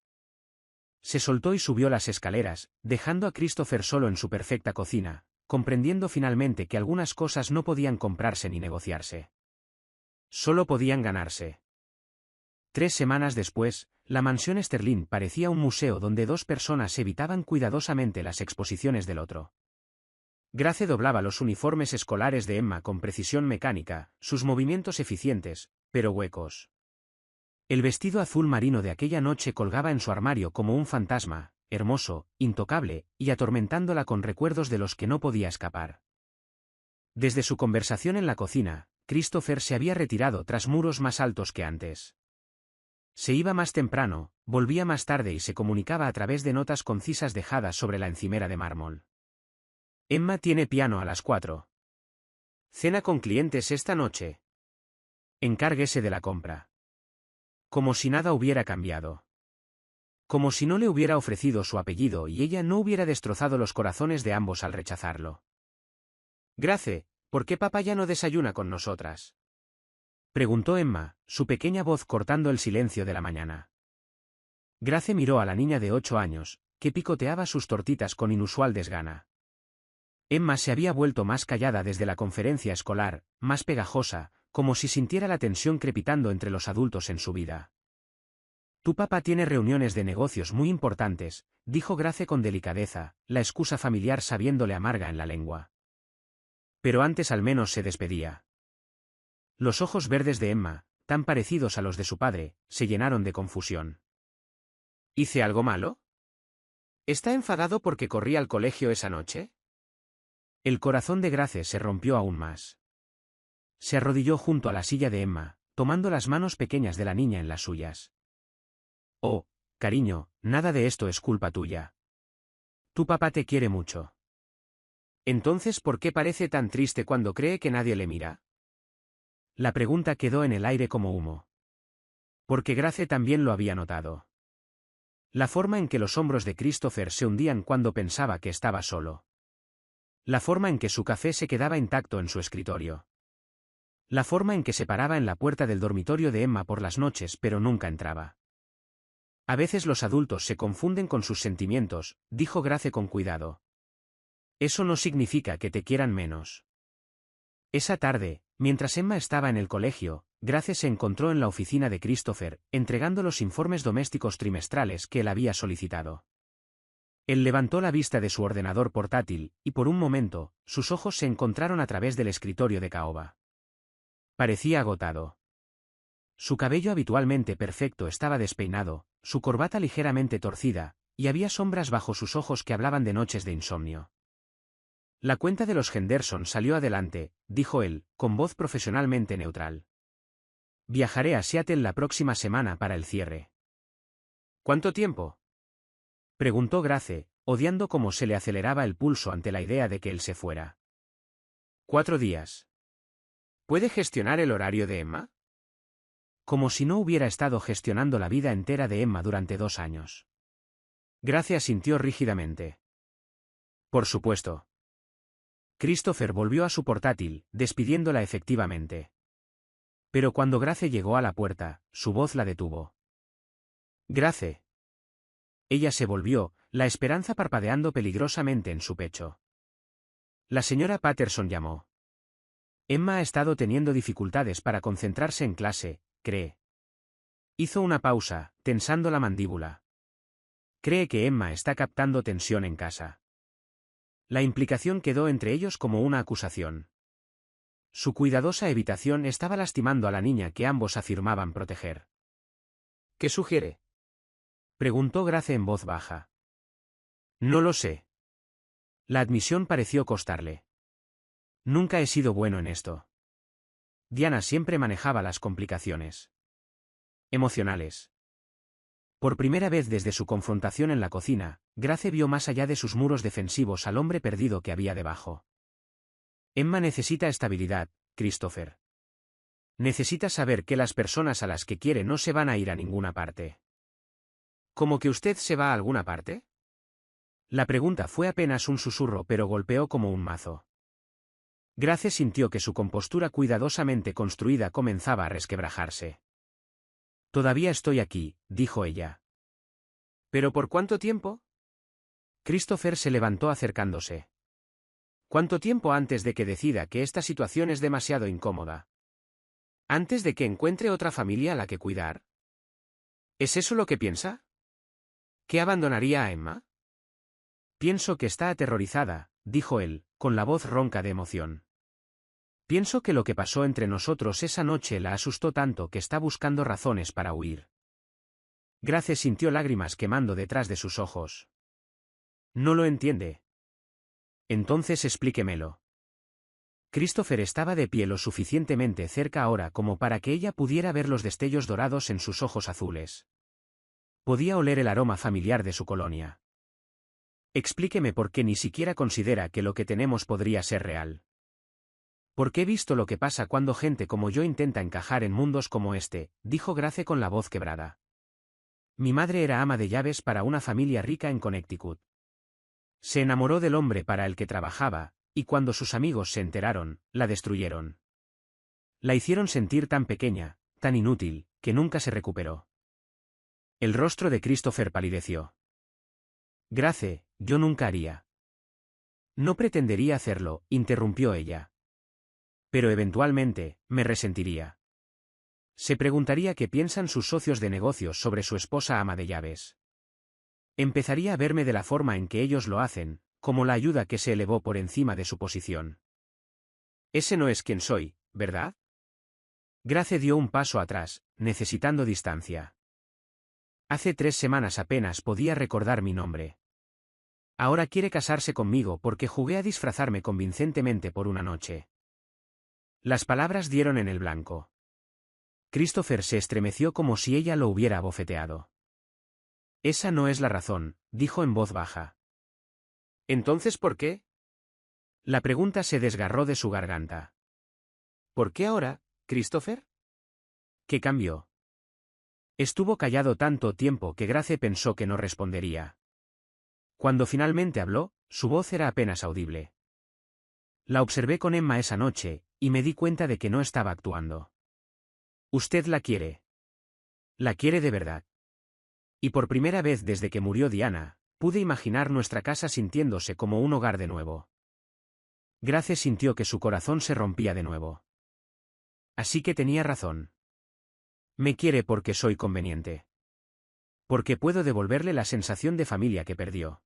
Se soltó y subió las escaleras, dejando a Christopher solo en su perfecta cocina, comprendiendo finalmente que algunas cosas no podían comprarse ni negociarse. Solo podían ganarse. 3 semanas después, la mansión Sterling parecía un museo donde dos personas evitaban cuidadosamente las exposiciones del otro. Grace doblaba los uniformes escolares de Emma con precisión mecánica, sus movimientos eficientes, pero huecos. El vestido azul marino de aquella noche colgaba en su armario como un fantasma, hermoso, intocable, y atormentándola con recuerdos de los que no podía escapar. Desde su conversación en la cocina, Christopher se había retirado tras muros más altos que antes. Se iba más temprano, volvía más tarde y se comunicaba a través de notas concisas dejadas sobre la encimera de mármol. Emma tiene piano a las 4. Cena con clientes esta noche. Encárguese de la compra. Como si nada hubiera cambiado. Como si no le hubiera ofrecido su apellido y ella no hubiera destrozado los corazones de ambos al rechazarlo. Grace, ¿por qué papá ya no desayuna con nosotras? Preguntó Emma, su pequeña voz cortando el silencio de la mañana. Grace miró a la niña de 8 años, que picoteaba sus tortitas con inusual desgana. Emma se había vuelto más callada desde la conferencia escolar, más pegajosa, como si sintiera la tensión crepitando entre los adultos en su vida. Tu papá tiene reuniones de negocios muy importantes, dijo Grace con delicadeza, la excusa familiar sabiéndole amarga en la lengua. Pero antes al menos se despedía. Los ojos verdes de Emma, tan parecidos a los de su padre, se llenaron de confusión. ¿Hice algo malo? ¿Está enfadado porque corrí al colegio esa noche? El corazón de Grace se rompió aún más. Se arrodilló junto a la silla de Emma, tomando las manos pequeñas de la niña en las suyas. Oh, cariño, nada de esto es culpa tuya. Tu papá te quiere mucho. Entonces, ¿por qué parece tan triste cuando cree que nadie le mira? La pregunta quedó en el aire como humo. Porque Grace también lo había notado. La forma en que los hombros de Christopher se hundían cuando pensaba que estaba solo. La forma en que su café se quedaba intacto en su escritorio. La forma en que se paraba en la puerta del dormitorio de Emma por las noches pero nunca entraba. A veces los adultos se confunden con sus sentimientos, dijo Grace con cuidado. Eso no significa que te quieran menos. Esa tarde, mientras Emma estaba en el colegio, Grace se encontró en la oficina de Christopher, entregando los informes domésticos trimestrales que él había solicitado. Él levantó la vista de su ordenador portátil, y por un momento, sus ojos se encontraron a través del escritorio de caoba. Parecía agotado. Su cabello habitualmente perfecto estaba despeinado, su corbata ligeramente torcida, y había sombras bajo sus ojos que hablaban de noches de insomnio. La cuenta de los Henderson salió adelante, dijo él, con voz profesionalmente neutral. Viajaré a Seattle la próxima semana para el cierre. ¿Cuánto tiempo? Preguntó Grace, odiando cómo se le aceleraba el pulso ante la idea de que él se fuera. 4 días. ¿Puede gestionar el horario de Emma? Como si no hubiera estado gestionando la vida entera de Emma durante 2 años. Grace asintió rígidamente. Por supuesto. Christopher volvió a su portátil, despidiéndola efectivamente. Pero cuando Grace llegó a la puerta, su voz la detuvo. Grace. Ella se volvió, la esperanza parpadeando peligrosamente en su pecho. La señora Patterson llamó. Emma ha estado teniendo dificultades para concentrarse en clase, cree. Hizo una pausa, tensando la mandíbula. Cree que Emma está captando tensión en casa. La implicación quedó entre ellos como una acusación. Su cuidadosa evitación estaba lastimando a la niña que ambos afirmaban proteger. ¿Qué sugiere? Preguntó Grace en voz baja. No lo sé. La admisión pareció costarle. Nunca he sido bueno en esto. Diana siempre manejaba las complicaciones emocionales. Por primera vez desde su confrontación en la cocina, Grace vio más allá de sus muros defensivos al hombre perdido que había debajo. Emma necesita estabilidad, Christopher. Necesita saber que las personas a las que quiere no se van a ir a ninguna parte. ¿Cómo que usted se va a alguna parte? La pregunta fue apenas un susurro pero golpeó como un mazo. Grace sintió que su compostura cuidadosamente construida comenzaba a resquebrajarse. «Todavía estoy aquí», dijo ella. ¿Pero por cuánto tiempo? Christopher se levantó acercándose. ¿Cuánto tiempo antes de que decida que esta situación es demasiado incómoda? ¿Antes de que encuentre otra familia a la que cuidar? ¿Es eso lo que piensa? ¿Que abandonaría a Emma? Pienso que está aterrorizada, dijo él, con la voz ronca de emoción. Pienso que lo que pasó entre nosotros esa noche la asustó tanto que está buscando razones para huir. Grace sintió lágrimas quemando detrás de sus ojos. No lo entiende. Entonces explíquemelo. Christopher estaba de pie lo suficientemente cerca ahora como para que ella pudiera ver los destellos dorados en sus ojos azules. Podía oler el aroma familiar de su colonia. Explíqueme por qué ni siquiera considera que lo que tenemos podría ser real. Porque he visto lo que pasa cuando gente como yo intenta encajar en mundos como este, dijo Grace con la voz quebrada. Mi madre era ama de llaves para una familia rica en Connecticut. Se enamoró del hombre para el que trabajaba, y cuando sus amigos se enteraron, la destruyeron. La hicieron sentir tan pequeña, tan inútil, que nunca se recuperó. El rostro de Christopher palideció. Grace, yo nunca haría. No pretendería hacerlo, interrumpió ella. Pero eventualmente, me resentiría. Se preguntaría qué piensan sus socios de negocios sobre su esposa ama de llaves. Empezaría a verme de la forma en que ellos lo hacen, como la ayuda que se elevó por encima de su posición. Ese no es quien soy, ¿verdad? Grace dio un paso atrás, necesitando distancia. Hace 3 semanas apenas podía recordar mi nombre. Ahora quiere casarse conmigo porque jugué a disfrazarme convincentemente por una noche. Las palabras dieron en el blanco. Christopher se estremeció como si ella lo hubiera abofeteado. Esa no es la razón, dijo en voz baja. ¿Entonces por qué? La pregunta se desgarró de su garganta. ¿Por qué ahora, Christopher? ¿Qué cambió? Estuvo callado tanto tiempo que Grace pensó que no respondería. Cuando finalmente habló, su voz era apenas audible. La observé con Emma esa noche, y me di cuenta de que no estaba actuando. Usted la quiere. La quiere de verdad. Y por primera vez desde que murió Diana, pude imaginar nuestra casa sintiéndose como un hogar de nuevo. Grace sintió que su corazón se rompía de nuevo. Así que tenía razón. Me quiere porque soy conveniente. Porque puedo devolverle la sensación de familia que perdió.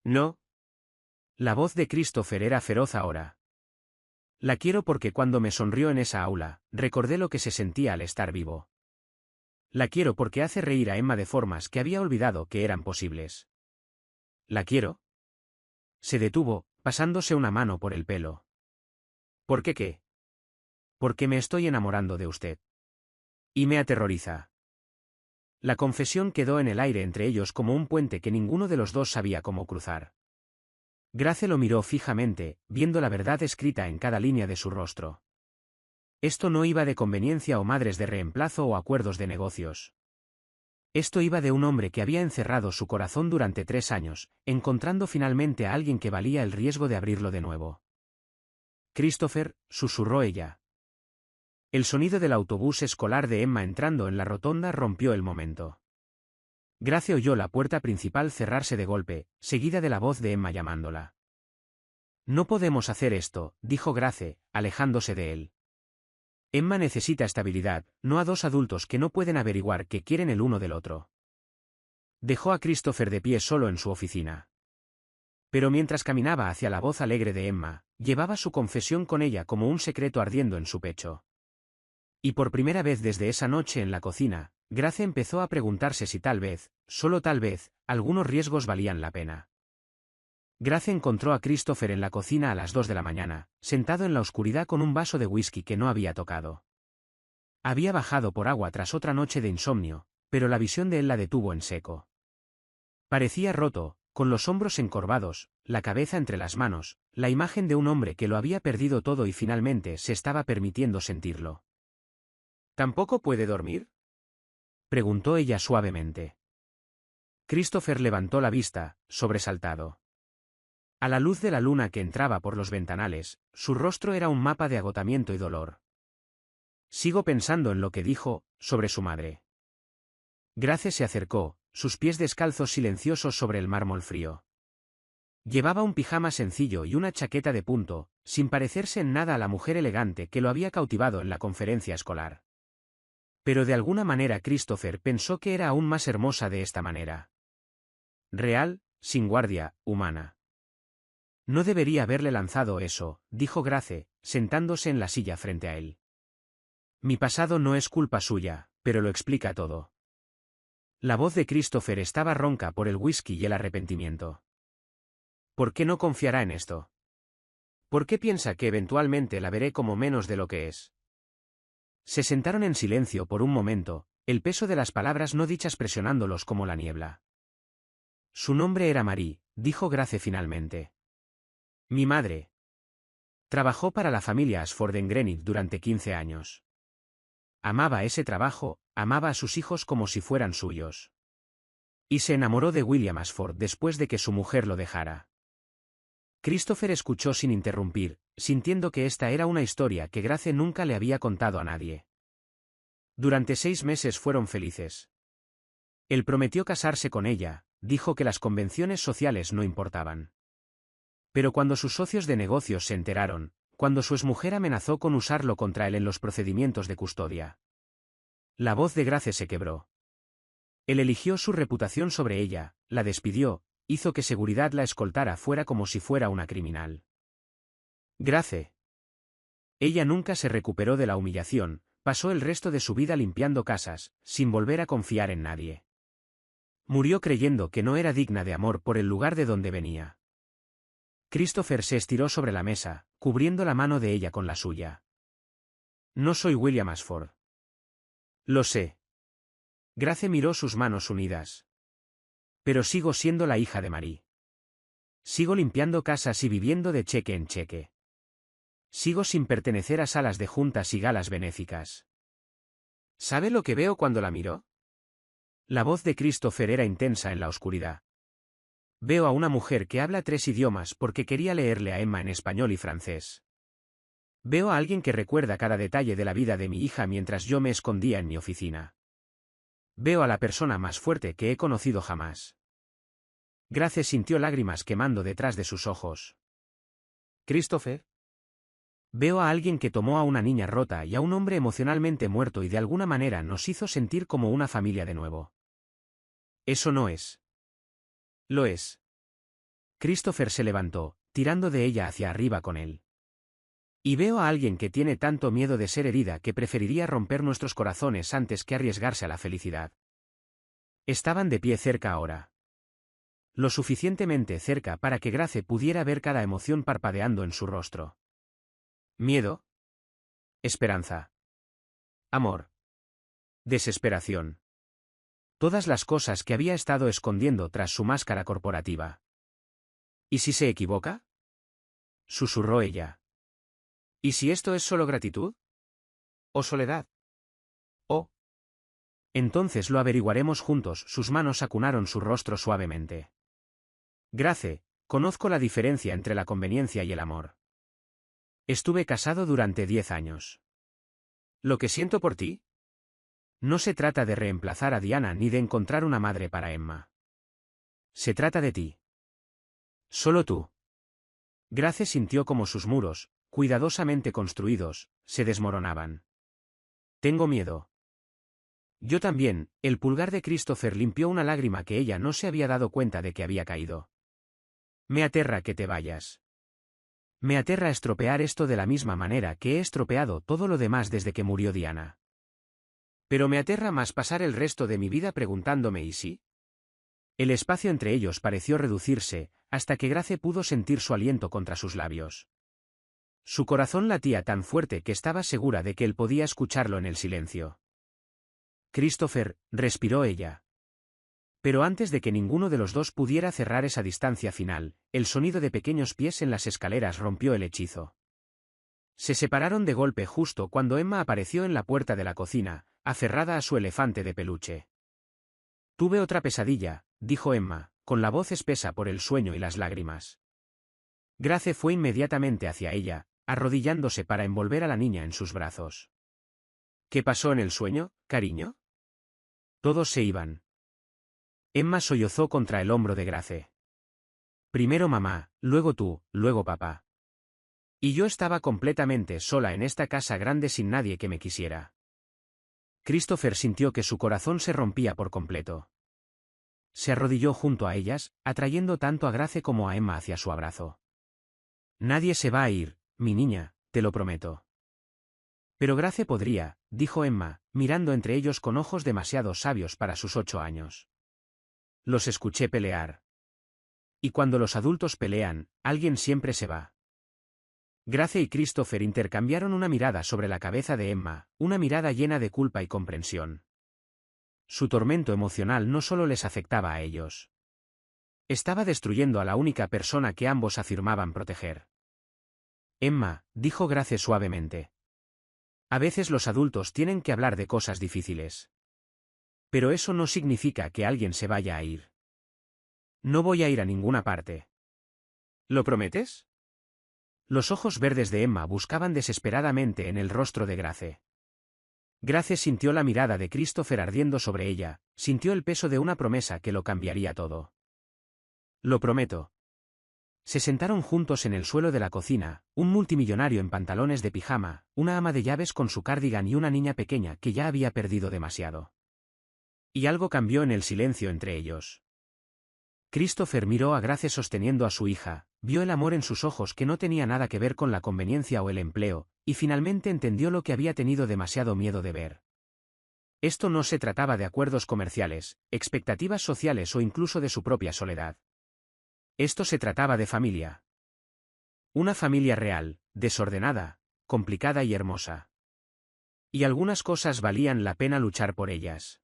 No. La voz de Christopher era feroz ahora. La quiero porque cuando me sonrió en esa aula, recordé lo que se sentía al estar vivo. La quiero porque hace reír a Emma de formas que había olvidado que eran posibles. ¿La quiero? Se detuvo, pasándose una mano por el pelo. ¿Por qué qué? Porque me estoy enamorando de usted. Y me aterroriza. La confesión quedó en el aire entre ellos como un puente que ninguno de los dos sabía cómo cruzar. Grace lo miró fijamente, viendo la verdad escrita en cada línea de su rostro. Esto no iba de conveniencia o madres de reemplazo o acuerdos de negocios. Esto iba de un hombre que había encerrado su corazón durante 3 años, encontrando finalmente a alguien que valía el riesgo de abrirlo de nuevo. Christopher, susurró ella. El sonido del autobús escolar de Emma entrando en la rotonda rompió el momento. Grace oyó la puerta principal cerrarse de golpe, seguida de la voz de Emma llamándola. No podemos hacer esto, dijo Grace, alejándose de él. Emma necesita estabilidad, no a 2 adultos que no pueden averiguar qué quieren el uno del otro. Dejó a Christopher de pie solo en su oficina. Pero mientras caminaba hacia la voz alegre de Emma, llevaba su confesión con ella como un secreto ardiendo en su pecho. Y por primera vez desde esa noche en la cocina, Grace empezó a preguntarse si tal vez, solo tal vez, algunos riesgos valían la pena. Grace encontró a Christopher en la cocina a las 2 de la mañana, sentado en la oscuridad con un vaso de whisky que no había tocado. Había bajado por agua tras otra noche de insomnio, pero la visión de él la detuvo en seco. Parecía roto, con los hombros encorvados, la cabeza entre las manos, la imagen de un hombre que lo había perdido todo y finalmente se estaba permitiendo sentirlo. ¿Tampoco puede dormir?, preguntó ella suavemente. Christopher levantó la vista, sobresaltado. A la luz de la luna que entraba por los ventanales, su rostro era un mapa de agotamiento y dolor. Sigo pensando en lo que dijo, sobre su madre. Grace se acercó, sus pies descalzos silenciosos sobre el mármol frío. Llevaba un pijama sencillo y una chaqueta de punto, sin parecerse en nada a la mujer elegante que lo había cautivado en la conferencia escolar. Pero de alguna manera Christopher pensó que era aún más hermosa de esta manera. Real, sin guardia, humana. No debería haberle lanzado eso, dijo Grace, sentándose en la silla frente a él. Mi pasado no es culpa suya, pero lo explica todo. La voz de Christopher estaba ronca por el whisky y el arrepentimiento. ¿Por qué no confiará en esto? ¿Por qué piensa que eventualmente la veré como menos de lo que es? Se sentaron en silencio por un momento, el peso de las palabras no dichas presionándolos como la niebla. Su nombre era Marie, dijo Grace finalmente. Mi madre. Trabajó para la familia Ashford en Greenwich durante 15 años. Amaba ese trabajo, amaba a sus hijos como si fueran suyos. Y se enamoró de William Ashford después de que su mujer lo dejara. Christopher escuchó sin interrumpir, sintiendo que esta era una historia que Grace nunca le había contado a nadie. Durante 6 meses fueron felices. Él prometió casarse con ella, dijo que las convenciones sociales no importaban. Pero cuando sus socios de negocios se enteraron, cuando su exmujer amenazó con usarlo contra él en los procedimientos de custodia. La voz de Grace se quebró. Él eligió su reputación sobre ella, la despidió, hizo que seguridad la escoltara fuera como si fuera una criminal. Grace. Ella nunca se recuperó de la humillación, pasó el resto de su vida limpiando casas, sin volver a confiar en nadie. Murió creyendo que no era digna de amor por el lugar de donde venía. Christopher se estiró sobre la mesa, cubriendo la mano de ella con la suya. No soy William Ashford. Lo sé. Grace miró sus manos unidas. Pero sigo siendo la hija de Marie. Sigo limpiando casas y viviendo de cheque en cheque. Sigo sin pertenecer a salas de juntas y galas benéficas. ¿Sabe lo que veo cuando la miro? La voz de Christopher era intensa en la oscuridad. Veo a una mujer que habla 3 idiomas porque quería leerle a Emma en español y francés. Veo a alguien que recuerda cada detalle de la vida de mi hija mientras yo me escondía en mi oficina. Veo a la persona más fuerte que he conocido jamás. Grace sintió lágrimas quemando detrás de sus ojos. ¿Christopher? Veo a alguien que tomó a una niña rota y a un hombre emocionalmente muerto y de alguna manera nos hizo sentir como una familia de nuevo. Eso no es. Lo es. Christopher se levantó, tirando de ella hacia arriba con él. Y veo a alguien que tiene tanto miedo de ser herida que preferiría romper nuestros corazones antes que arriesgarse a la felicidad. Estaban de pie cerca ahora. Lo suficientemente cerca para que Grace pudiera ver cada emoción parpadeando en su rostro. Miedo. Esperanza. Amor. Desesperación. Todas las cosas que había estado escondiendo tras su máscara corporativa. ¿Y si se equivoca? Susurró ella. ¿Y si esto es solo gratitud? ¿O soledad? ¿O? Entonces lo averiguaremos juntos. Sus manos acunaron su rostro suavemente. Grace, conozco la diferencia entre la conveniencia y el amor. Estuve casado durante 10 años. ¿Lo que siento por ti? No se trata de reemplazar a Diana ni de encontrar una madre para Emma. Se trata de ti. Solo tú. Grace sintió como sus muros, cuidadosamente construidos, se desmoronaban. Tengo miedo. Yo también. El pulgar de Christopher limpió una lágrima que ella no se había dado cuenta de que había caído. Me aterra que te vayas. Me aterra estropear esto de la misma manera que he estropeado todo lo demás desde que murió Diana. Pero me aterra más pasar el resto de mi vida preguntándome ¿y si? El espacio entre ellos pareció reducirse, hasta que Grace pudo sentir su aliento contra sus labios. Su corazón latía tan fuerte que estaba segura de que él podía escucharlo en el silencio. Christopher, respiró ella. Pero antes de que ninguno de los dos pudiera cerrar esa distancia final, el sonido de pequeños pies en las escaleras rompió el hechizo. Se separaron de golpe justo cuando Emma apareció en la puerta de la cocina, aferrada a su elefante de peluche. Tuve otra pesadilla, dijo Emma, con la voz espesa por el sueño y las lágrimas. Grace fue inmediatamente hacia ella, arrodillándose para envolver a la niña en sus brazos. ¿Qué pasó en el sueño, cariño? Todos se iban. Emma sollozó contra el hombro de Grace. Primero mamá, luego tú, luego papá. Y yo estaba completamente sola en esta casa grande sin nadie que me quisiera. Christopher sintió que su corazón se rompía por completo. Se arrodilló junto a ellas, atrayendo tanto a Grace como a Emma hacia su abrazo. Nadie se va a ir, mi niña, te lo prometo. Pero Grace podría, dijo Emma, mirando entre ellos con ojos demasiado sabios para sus 8 años. Los escuché pelear. Y cuando los adultos pelean, alguien siempre se va. Grace y Christopher intercambiaron una mirada sobre la cabeza de Emma, una mirada llena de culpa y comprensión. Su tormento emocional no solo les afectaba a ellos. Estaba destruyendo a la única persona que ambos afirmaban proteger. Emma, dijo Grace suavemente. A veces los adultos tienen que hablar de cosas difíciles. Pero eso no significa que alguien se vaya a ir. No voy a ir a ninguna parte. ¿Lo prometes? Los ojos verdes de Emma buscaban desesperadamente en el rostro de Grace. Grace sintió la mirada de Christopher ardiendo sobre ella, sintió el peso de una promesa que lo cambiaría todo. Lo prometo. Se sentaron juntos en el suelo de la cocina, un multimillonario en pantalones de pijama, una ama de llaves con su cardigan y una niña pequeña que ya había perdido demasiado. Y algo cambió en el silencio entre ellos. Christopher miró a Grace sosteniendo a su hija, vio el amor en sus ojos que no tenía nada que ver con la conveniencia o el empleo, y finalmente entendió lo que había tenido demasiado miedo de ver. Esto no se trataba de acuerdos comerciales, expectativas sociales o incluso de su propia soledad. Esto se trataba de familia. Una familia real, desordenada, complicada y hermosa. Y algunas cosas valían la pena luchar por ellas.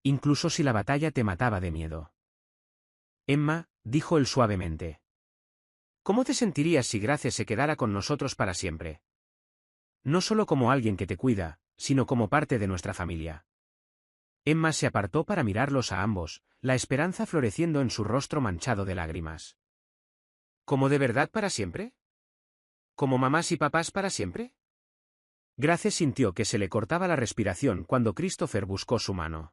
Incluso si la batalla te mataba de miedo. Emma, dijo él suavemente. ¿Cómo te sentirías si Grace se quedara con nosotros para siempre? No solo como alguien que te cuida, sino como parte de nuestra familia. Emma se apartó para mirarlos a ambos, la esperanza floreciendo en su rostro manchado de lágrimas. ¿Cómo de verdad para siempre? ¿Como mamás y papás para siempre? Grace sintió que se le cortaba la respiración cuando Christopher buscó su mano.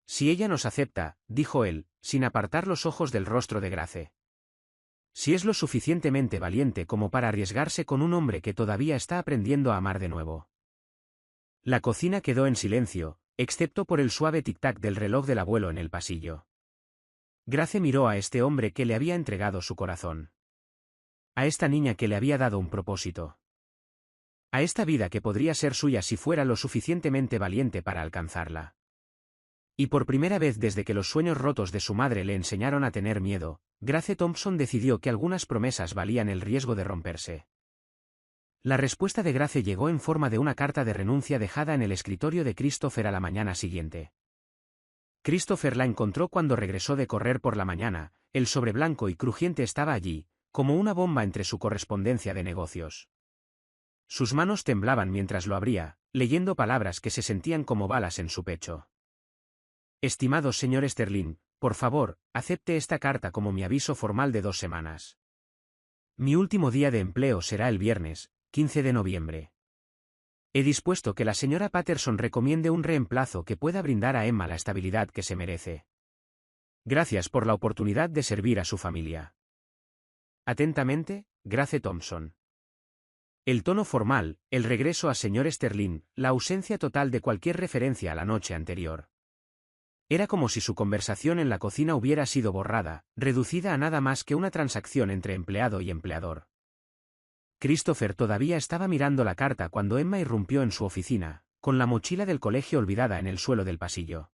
Si ella nos acepta, dijo él, sin apartar los ojos del rostro de Grace. Si es lo suficientemente valiente como para arriesgarse con un hombre que todavía está aprendiendo a amar de nuevo. La cocina quedó en silencio, excepto por el suave tic-tac del reloj del abuelo en el pasillo. Grace miró a este hombre que le había entregado su corazón. A esta niña que le había dado un propósito. A esta vida que podría ser suya si fuera lo suficientemente valiente para alcanzarla. Y por primera vez desde que los sueños rotos de su madre le enseñaron a tener miedo, Grace Thompson decidió que algunas promesas valían el riesgo de romperse. La respuesta de Grace llegó en forma de una carta de renuncia dejada en el escritorio de Christopher a la mañana siguiente. Christopher la encontró cuando regresó de correr por la mañana, el sobre blanco y crujiente estaba allí, como una bomba entre su correspondencia de negocios. Sus manos temblaban mientras lo abría, leyendo palabras que se sentían como balas en su pecho. Estimado señor Sterling, por favor, acepte esta carta como mi aviso formal de 2 semanas. Mi último día de empleo será el viernes, 15 de noviembre. He dispuesto que la señora Patterson recomiende un reemplazo que pueda brindar a Emma la estabilidad que se merece. Gracias por la oportunidad de servir a su familia. Atentamente, Grace Thompson. El tono formal, el regreso a señor Sterling, la ausencia total de cualquier referencia a la noche anterior. Era como si su conversación en la cocina hubiera sido borrada, reducida a nada más que una transacción entre empleado y empleador. Christopher todavía estaba mirando la carta cuando Emma irrumpió en su oficina, con la mochila del colegio olvidada en el suelo del pasillo.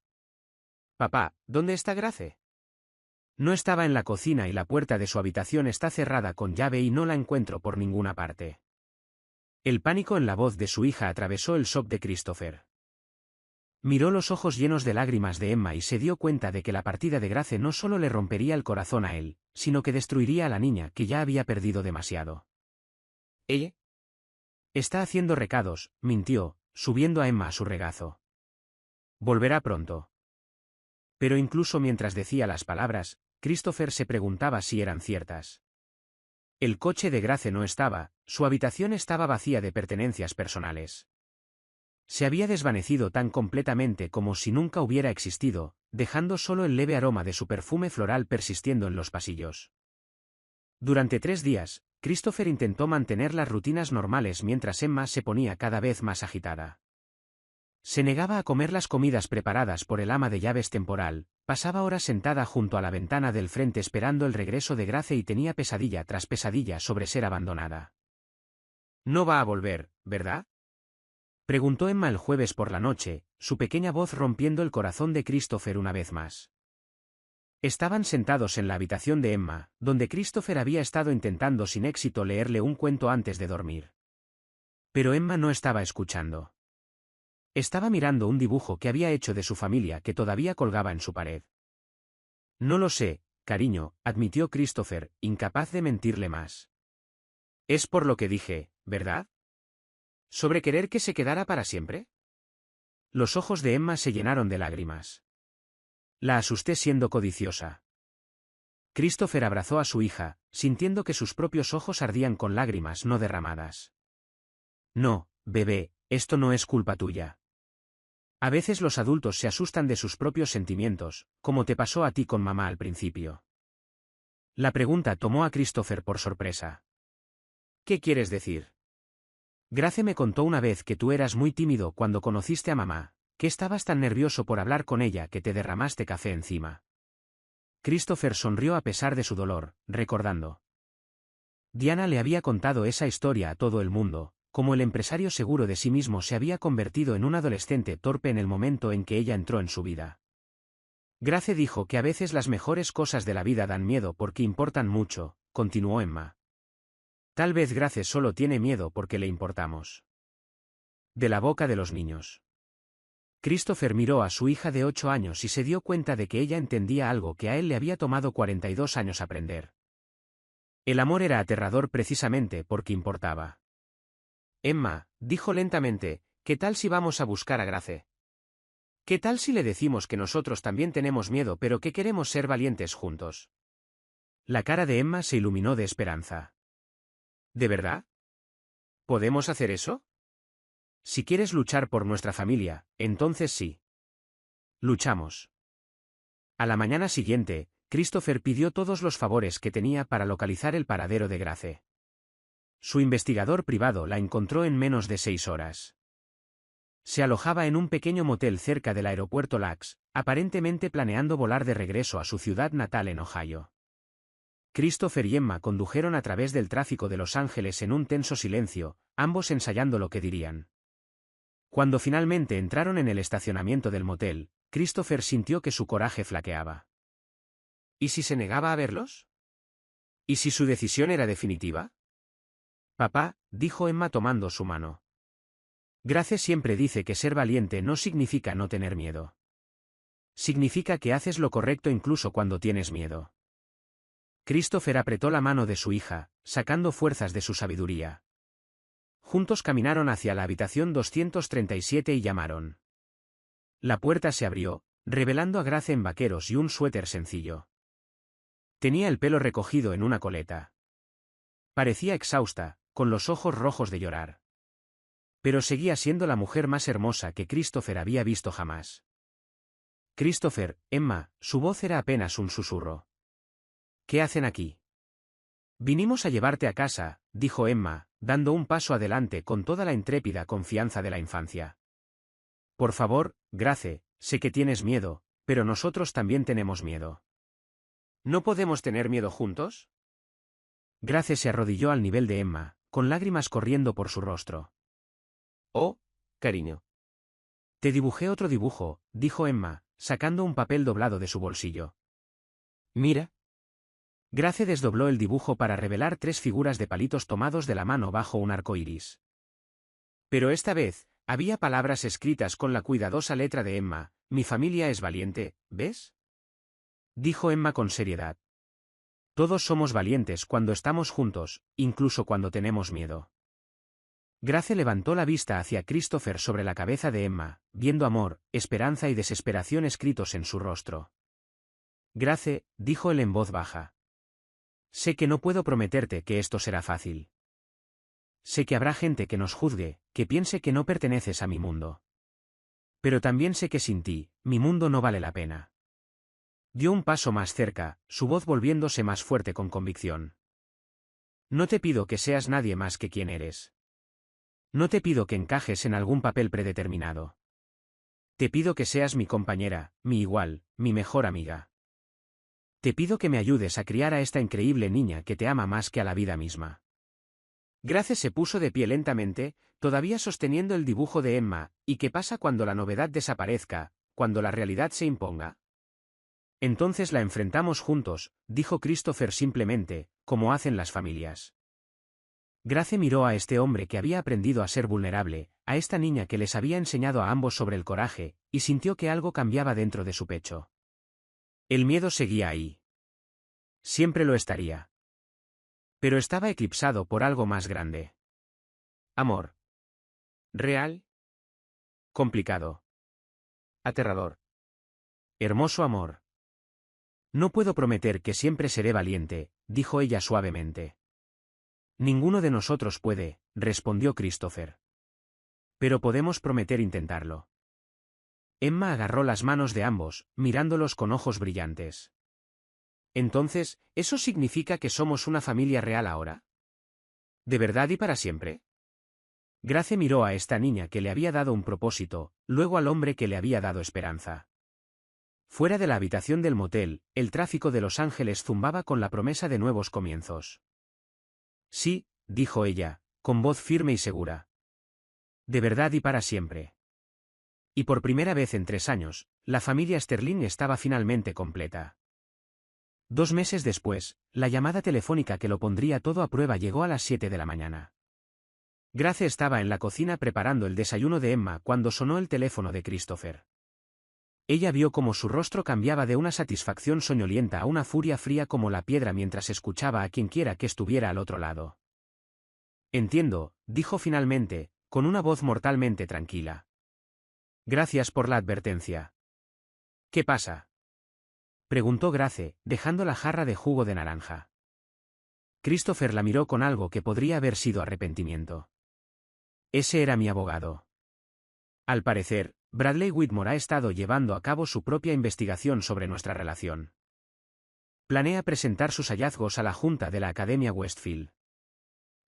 Papá, ¿dónde está Grace? No estaba en la cocina y la puerta de su habitación está cerrada con llave y no la encuentro por ninguna parte. El pánico en la voz de su hija atravesó el shock de Christopher. Miró los ojos llenos de lágrimas de Emma y se dio cuenta de que la partida de Grace no solo le rompería el corazón a él, sino que destruiría a la niña que ya había perdido demasiado. ¿Ella? Está haciendo recados, mintió, subiendo a Emma a su regazo. Volverá pronto. Pero incluso mientras decía las palabras, Christopher se preguntaba si eran ciertas. El coche de Grace no estaba, su habitación estaba vacía de pertenencias personales. Se había desvanecido tan completamente como si nunca hubiera existido, dejando solo el leve aroma de su perfume floral persistiendo en los pasillos. Durante 3 días, Christopher intentó mantener las rutinas normales mientras Emma se ponía cada vez más agitada. Se negaba a comer las comidas preparadas por el ama de llaves temporal, pasaba horas sentada junto a la ventana del frente esperando el regreso de Grace y tenía pesadilla tras pesadilla sobre ser abandonada. «No va a volver, ¿verdad?», preguntó Emma el jueves por la noche, su pequeña voz rompiendo el corazón de Christopher una vez más. Estaban sentados en la habitación de Emma, donde Christopher había estado intentando sin éxito leerle un cuento antes de dormir. Pero Emma no estaba escuchando. Estaba mirando un dibujo que había hecho de su familia que todavía colgaba en su pared. «No lo sé, cariño», admitió Christopher, incapaz de mentirle más. «Es por lo que dije, ¿verdad? ¿Sobre querer que se quedara para siempre?». Los ojos de Emma se llenaron de lágrimas. La asusté siendo codiciosa. Christopher abrazó a su hija, sintiendo que sus propios ojos ardían con lágrimas no derramadas. «No, bebé, esto no es culpa tuya. A veces los adultos se asustan de sus propios sentimientos, como te pasó a ti con mamá al principio». La pregunta tomó a Christopher por sorpresa. «¿Qué quieres decir?». «Grace me contó una vez que tú eras muy tímido cuando conociste a mamá, que estabas tan nervioso por hablar con ella que te derramaste café encima». Christopher sonrió a pesar de su dolor, recordando. Diana le había contado esa historia a todo el mundo, como el empresario seguro de sí mismo se había convertido en un adolescente torpe en el momento en que ella entró en su vida. Grace dijo que a veces las mejores cosas de la vida dan miedo porque importan mucho, continuó Emma. Tal vez Grace solo tiene miedo porque le importamos. De la boca de los niños. Christopher miró a su hija de 8 años y se dio cuenta de que ella entendía algo que a él le había tomado 42 años aprender. El amor era aterrador precisamente porque importaba. «Emma», dijo lentamente, «¿qué tal si vamos a buscar a Grace? ¿Qué tal si le decimos que nosotros también tenemos miedo pero que queremos ser valientes juntos?». La cara de Emma se iluminó de esperanza. «¿De verdad? ¿Podemos hacer eso? Si quieres luchar por nuestra familia, entonces sí. Luchamos». A la mañana siguiente, Christopher pidió todos los favores que tenía para localizar el paradero de Grace. Su investigador privado la encontró en menos de 6 horas. Se alojaba en un pequeño motel cerca del aeropuerto Lax, aparentemente planeando volar de regreso a su ciudad natal en Ohio. Christopher y Emma condujeron a través del tráfico de Los Ángeles en un tenso silencio, ambos ensayando lo que dirían. Cuando finalmente entraron en el estacionamiento del motel, Christopher sintió que su coraje flaqueaba. ¿Y si se negaba a verlos? ¿Y si su decisión era definitiva? «Papá», dijo Emma tomando su mano. «Grace siempre dice que ser valiente no significa no tener miedo. Significa que haces lo correcto incluso cuando tienes miedo». Christopher apretó la mano de su hija, sacando fuerzas de su sabiduría. Juntos caminaron hacia la habitación 237 y llamaron. La puerta se abrió, revelando a Grace en vaqueros y un suéter sencillo. Tenía el pelo recogido en una coleta. Parecía exhausta, con los ojos rojos de llorar. Pero seguía siendo la mujer más hermosa que Christopher había visto jamás. «Christopher, Emma», su voz era apenas un susurro. «¿Qué hacen aquí?». «Vinimos a llevarte a casa», dijo Emma, dando un paso adelante con toda la intrépida confianza de la infancia. «Por favor, Grace, sé que tienes miedo, pero nosotros también tenemos miedo». «¿No podemos tener miedo juntos?». Grace se arrodilló al nivel de Emma, con lágrimas corriendo por su rostro. «Oh, cariño». «Te dibujé otro dibujo», dijo Emma, sacando un papel doblado de su bolsillo. «Mira». Grace desdobló el dibujo para revelar 3 figuras de palitos tomados de la mano bajo un arco iris. Pero esta vez, había palabras escritas con la cuidadosa letra de Emma: «Mi familia es valiente, ¿ves?». Dijo Emma con seriedad. «Todos somos valientes cuando estamos juntos, incluso cuando tenemos miedo». Grace levantó la vista hacia Christopher sobre la cabeza de Emma, viendo amor, esperanza y desesperación escritos en su rostro. «Grace», dijo él en voz baja. Sé que no puedo prometerte que esto será fácil. Sé que habrá gente que nos juzgue, que piense que no perteneces a mi mundo. Pero también sé que sin ti, mi mundo no vale la pena. Dio un paso más cerca, su voz volviéndose más fuerte con convicción. No te pido que seas nadie más que quien eres. No te pido que encajes en algún papel predeterminado. Te pido que seas mi compañera, mi igual, mi mejor amiga. Te pido que me ayudes a criar a esta increíble niña que te ama más que a la vida misma. Grace se puso de pie lentamente, todavía sosteniendo el dibujo de Emma. ¿Y qué pasa cuando la novedad desaparezca, cuando la realidad se imponga? Entonces la enfrentamos juntos, dijo Christopher simplemente, como hacen las familias. Grace miró a este hombre que había aprendido a ser vulnerable, a esta niña que les había enseñado a ambos sobre el coraje, y sintió que algo cambiaba dentro de su pecho. El miedo seguía ahí. Siempre lo estaría. Pero estaba eclipsado por algo más grande. Amor. Real. Complicado. Aterrador. Hermoso amor. No puedo prometer que siempre seré valiente, dijo ella suavemente. Ninguno de nosotros puede, respondió Christopher. Pero podemos prometer intentarlo. Emma agarró las manos de ambos, mirándolos con ojos brillantes. Entonces, ¿eso significa que somos una familia real ahora? ¿De verdad y para siempre? Grace miró a esta niña que le había dado un propósito, luego al hombre que le había dado esperanza. Fuera de la habitación del motel, el tráfico de Los Ángeles zumbaba con la promesa de nuevos comienzos. Sí, dijo ella, con voz firme y segura. De verdad y para siempre. Y por primera vez en 3 años, la familia Sterling estaba finalmente completa. 2 meses después, la llamada telefónica que lo pondría todo a prueba llegó a las 7 de la mañana. Grace estaba en la cocina preparando el desayuno de Emma cuando sonó el teléfono de Christopher. Ella vio cómo su rostro cambiaba de una satisfacción soñolienta a una furia fría como la piedra mientras escuchaba a quienquiera que estuviera al otro lado. Entiendo, dijo finalmente, con una voz mortalmente tranquila. Gracias por la advertencia. ¿Qué pasa? Preguntó Grace, dejando la jarra de jugo de naranja. Christopher la miró con algo que podría haber sido arrepentimiento. Ese era mi abogado. Al parecer, Bradley Whitmore ha estado llevando a cabo su propia investigación sobre nuestra relación. Planea presentar sus hallazgos a la junta de la Academia Westfield.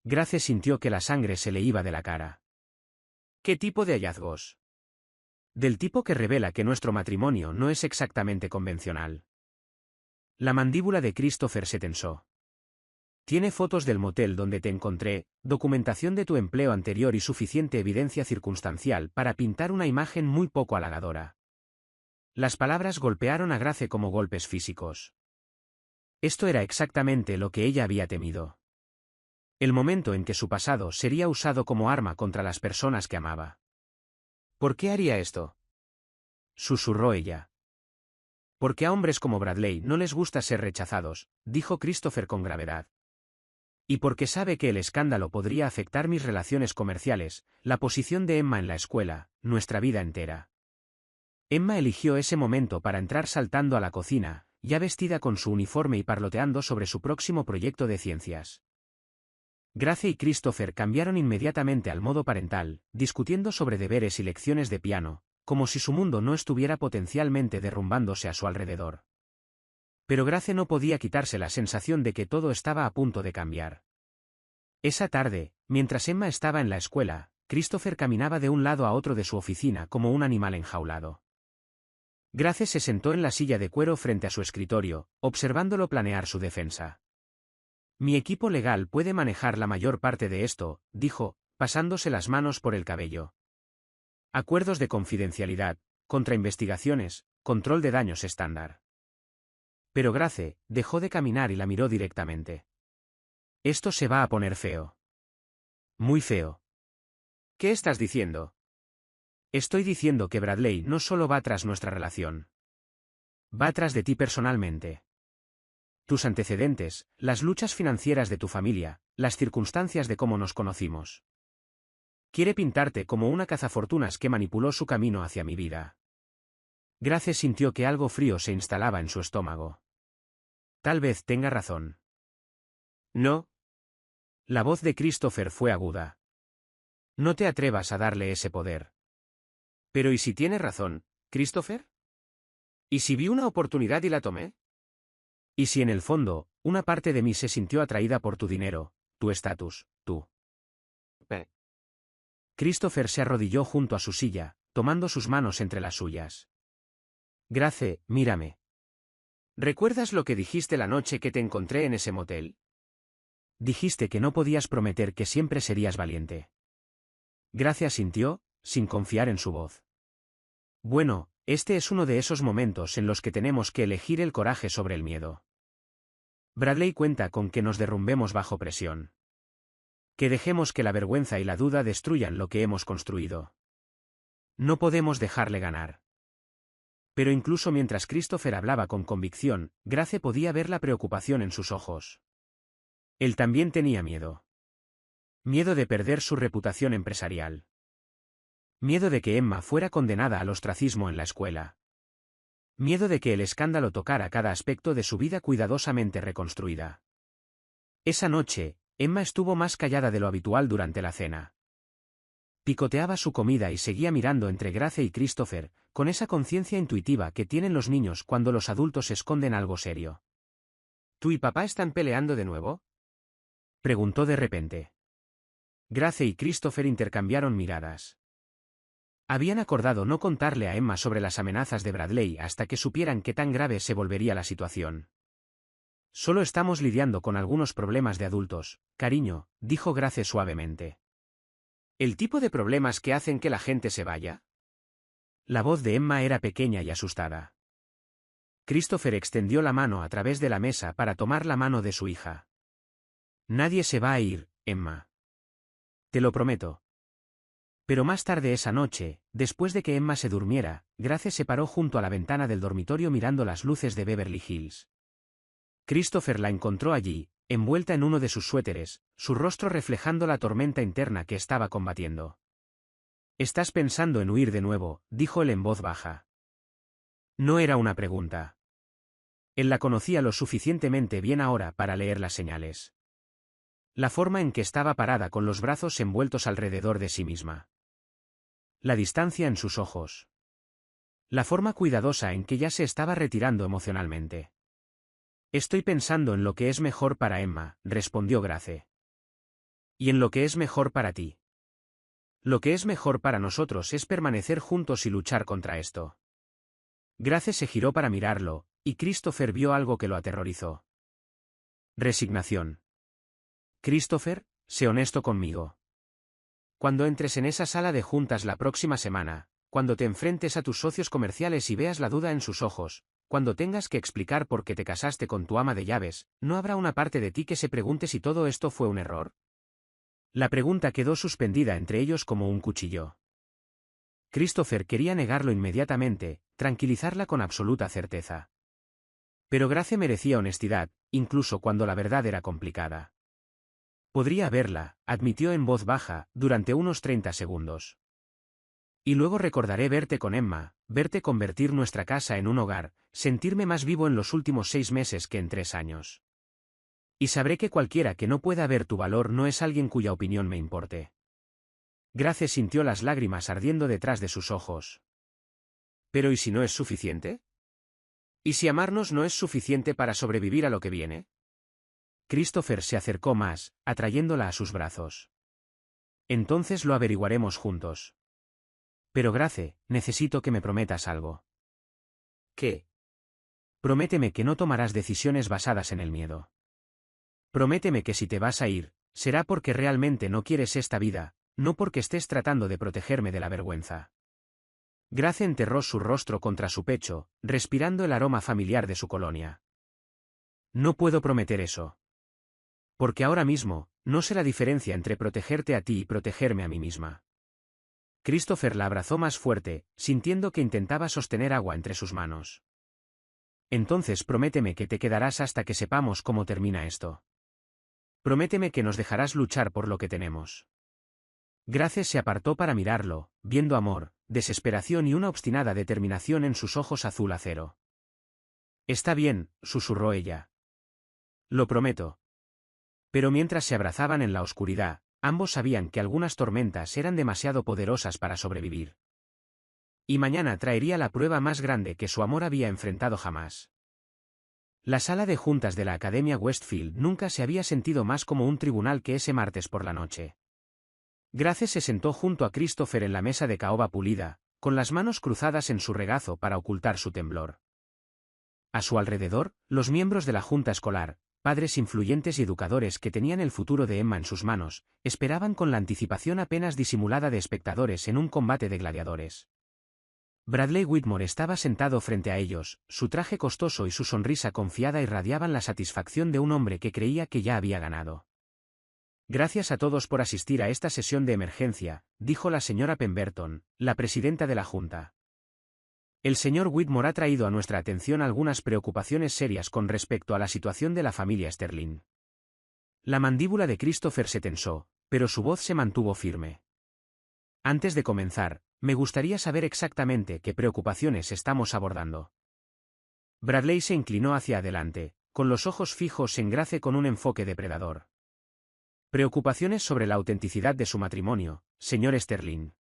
Grace sintió que la sangre se le iba de la cara. ¿Qué tipo de hallazgos? Del tipo que revela que nuestro matrimonio no es exactamente convencional. La mandíbula de Christopher se tensó. Tiene fotos del motel donde te encontré, documentación de tu empleo anterior y suficiente evidencia circunstancial para pintar una imagen muy poco halagadora. Las palabras golpearon a Grace como golpes físicos. Esto era exactamente lo que ella había temido. El momento en que su pasado sería usado como arma contra las personas que amaba. ¿Por qué haría esto? Susurró ella. Porque a hombres como Bradley no les gusta ser rechazados, dijo Christopher con gravedad. Y porque sabe que el escándalo podría afectar mis relaciones comerciales, la posición de Emma en la escuela, nuestra vida entera. Emma eligió ese momento para entrar saltando a la cocina, ya vestida con su uniforme y parloteando sobre su próximo proyecto de ciencias. Grace y Christopher cambiaron inmediatamente al modo parental, discutiendo sobre deberes y lecciones de piano, como si su mundo no estuviera potencialmente derrumbándose a su alrededor. Pero Grace no podía quitarse la sensación de que todo estaba a punto de cambiar. Esa tarde, mientras Emma estaba en la escuela, Christopher caminaba de un lado a otro de su oficina como un animal enjaulado. Grace se sentó en la silla de cuero frente a su escritorio, observándolo planear su defensa. Mi equipo legal puede manejar la mayor parte de esto, dijo, pasándose las manos por el cabello. Acuerdos de confidencialidad, contrainvestigaciones, control de daños estándar. Pero Grace dejó de caminar y la miró directamente. Esto se va a poner feo. Muy feo. ¿Qué estás diciendo? Estoy diciendo que Bradley no solo va tras nuestra relación. Va tras de ti personalmente. Tus antecedentes, las luchas financieras de tu familia, las circunstancias de cómo nos conocimos. Quiere pintarte como una cazafortunas que manipuló su camino hacia mi vida. Grace sintió que algo frío se instalaba en su estómago. Tal vez tenga razón. No. La voz de Christopher fue aguda. No te atrevas a darle ese poder. Pero ¿y si tiene razón, Christopher? ¿Y si vi una oportunidad y la tomé? ¿Y si en el fondo, una parte de mí se sintió atraída por tu dinero, tu estatus, tú? Christopher se arrodilló junto a su silla, tomando sus manos entre las suyas. Grace, mírame. ¿Recuerdas lo que dijiste la noche que te encontré en ese motel? Dijiste que no podías prometer que siempre serías valiente. Grace asintió, sin confiar en su voz. Bueno, este es uno de esos momentos en los que tenemos que elegir el coraje sobre el miedo. Bradley cuenta con que nos derrumbemos bajo presión. Que dejemos que la vergüenza y la duda destruyan lo que hemos construido. No podemos dejarle ganar. Pero incluso mientras Christopher hablaba con convicción, Grace podía ver la preocupación en sus ojos. Él también tenía miedo. Miedo de perder su reputación empresarial. Miedo de que Emma fuera condenada al ostracismo en la escuela. Miedo de que el escándalo tocara cada aspecto de su vida cuidadosamente reconstruida. Esa noche, Emma estuvo más callada de lo habitual durante la cena. Picoteaba su comida y seguía mirando entre Grace y Christopher, con esa conciencia intuitiva que tienen los niños cuando los adultos esconden algo serio. ¿Tú y papá están peleando de nuevo?, preguntó de repente. Grace y Christopher intercambiaron miradas. Habían acordado no contarle a Emma sobre las amenazas de Bradley hasta que supieran qué tan grave se volvería la situación. Solo estamos lidiando con algunos problemas de adultos, cariño, dijo Grace suavemente. ¿El tipo de problemas que hacen que la gente se vaya? La voz de Emma era pequeña y asustada. Christopher extendió la mano a través de la mesa para tomar la mano de su hija. Nadie se va a ir, Emma. Te lo prometo. Pero más tarde esa noche, después de que Emma se durmiera, Grace se paró junto a la ventana del dormitorio mirando las luces de Beverly Hills. Christopher la encontró allí, envuelta en uno de sus suéteres, su rostro reflejando la tormenta interna que estaba combatiendo. «¿Estás pensando en huir de nuevo?», dijo él en voz baja. No era una pregunta. Él la conocía lo suficientemente bien ahora para leer las señales. La forma en que estaba parada con los brazos envueltos alrededor de sí misma. La distancia en sus ojos. La forma cuidadosa en que ya se estaba retirando emocionalmente. Estoy pensando en lo que es mejor para Emma, respondió Grace. Y en lo que es mejor para ti. Lo que es mejor para nosotros es permanecer juntos y luchar contra esto. Grace se giró para mirarlo, y Christopher vio algo que lo aterrorizó. Resignación. Christopher, sé honesto conmigo. Cuando entres en esa sala de juntas la próxima semana, cuando te enfrentes a tus socios comerciales y veas la duda en sus ojos, cuando tengas que explicar por qué te casaste con tu ama de llaves, ¿no habrá una parte de ti que se pregunte si todo esto fue un error? La pregunta quedó suspendida entre ellos como un cuchillo. Christopher quería negarlo inmediatamente, tranquilizarla con absoluta certeza. Pero Grace merecía honestidad, incluso cuando la verdad era complicada. Podría haberla, admitió en voz baja, durante unos 30 segundos. Y luego recordaré verte con Emma, verte convertir nuestra casa en un hogar, sentirme más vivo en los últimos 6 meses que en 3 años. Y sabré que cualquiera que no pueda ver tu valor no es alguien cuya opinión me importe. Grace sintió las lágrimas ardiendo detrás de sus ojos. ¿Pero y si no es suficiente? ¿Y si amarnos no es suficiente para sobrevivir a lo que viene? Christopher se acercó más, atrayéndola a sus brazos. Entonces lo averiguaremos juntos. Pero Grace, necesito que me prometas algo. ¿Qué? Prométeme que no tomarás decisiones basadas en el miedo. Prométeme que si te vas a ir, será porque realmente no quieres esta vida, no porque estés tratando de protegerme de la vergüenza. Grace enterró su rostro contra su pecho, respirando el aroma familiar de su colonia. No puedo prometer eso. Porque ahora mismo, no sé la diferencia entre protegerte a ti y protegerme a mí misma. Christopher la abrazó más fuerte, sintiendo que intentaba sostener agua entre sus manos. Entonces prométeme que te quedarás hasta que sepamos cómo termina esto. Prométeme que nos dejarás luchar por lo que tenemos. Grace se apartó para mirarlo, viendo amor, desesperación y una obstinada determinación en sus ojos azul acero. Está bien, susurró ella. Lo prometo. Pero mientras se abrazaban en la oscuridad, ambos sabían que algunas tormentas eran demasiado poderosas para sobrevivir. Y mañana traería la prueba más grande que su amor había enfrentado jamás. La sala de juntas de la Academia Westfield nunca se había sentido más como un tribunal que ese martes por la noche. Grace se sentó junto a Christopher en la mesa de caoba pulida, con las manos cruzadas en su regazo para ocultar su temblor. A su alrededor, los miembros de la junta escolar, padres influyentes y educadores que tenían el futuro de Emma en sus manos, esperaban con la anticipación apenas disimulada de espectadores en un combate de gladiadores. Bradley Whitmore estaba sentado frente a ellos, su traje costoso y su sonrisa confiada irradiaban la satisfacción de un hombre que creía que ya había ganado. Gracias a todos por asistir a esta sesión de emergencia, dijo la señora Pemberton, la presidenta de la Junta. El señor Whitmore ha traído a nuestra atención algunas preocupaciones serias con respecto a la situación de la familia Sterling. La mandíbula de Christopher se tensó, pero su voz se mantuvo firme. Antes de comenzar, me gustaría saber exactamente qué preocupaciones estamos abordando. Bradley se inclinó hacia adelante, con los ojos fijos en Grace con un enfoque depredador. Preocupaciones sobre la autenticidad de su matrimonio, señor Sterling.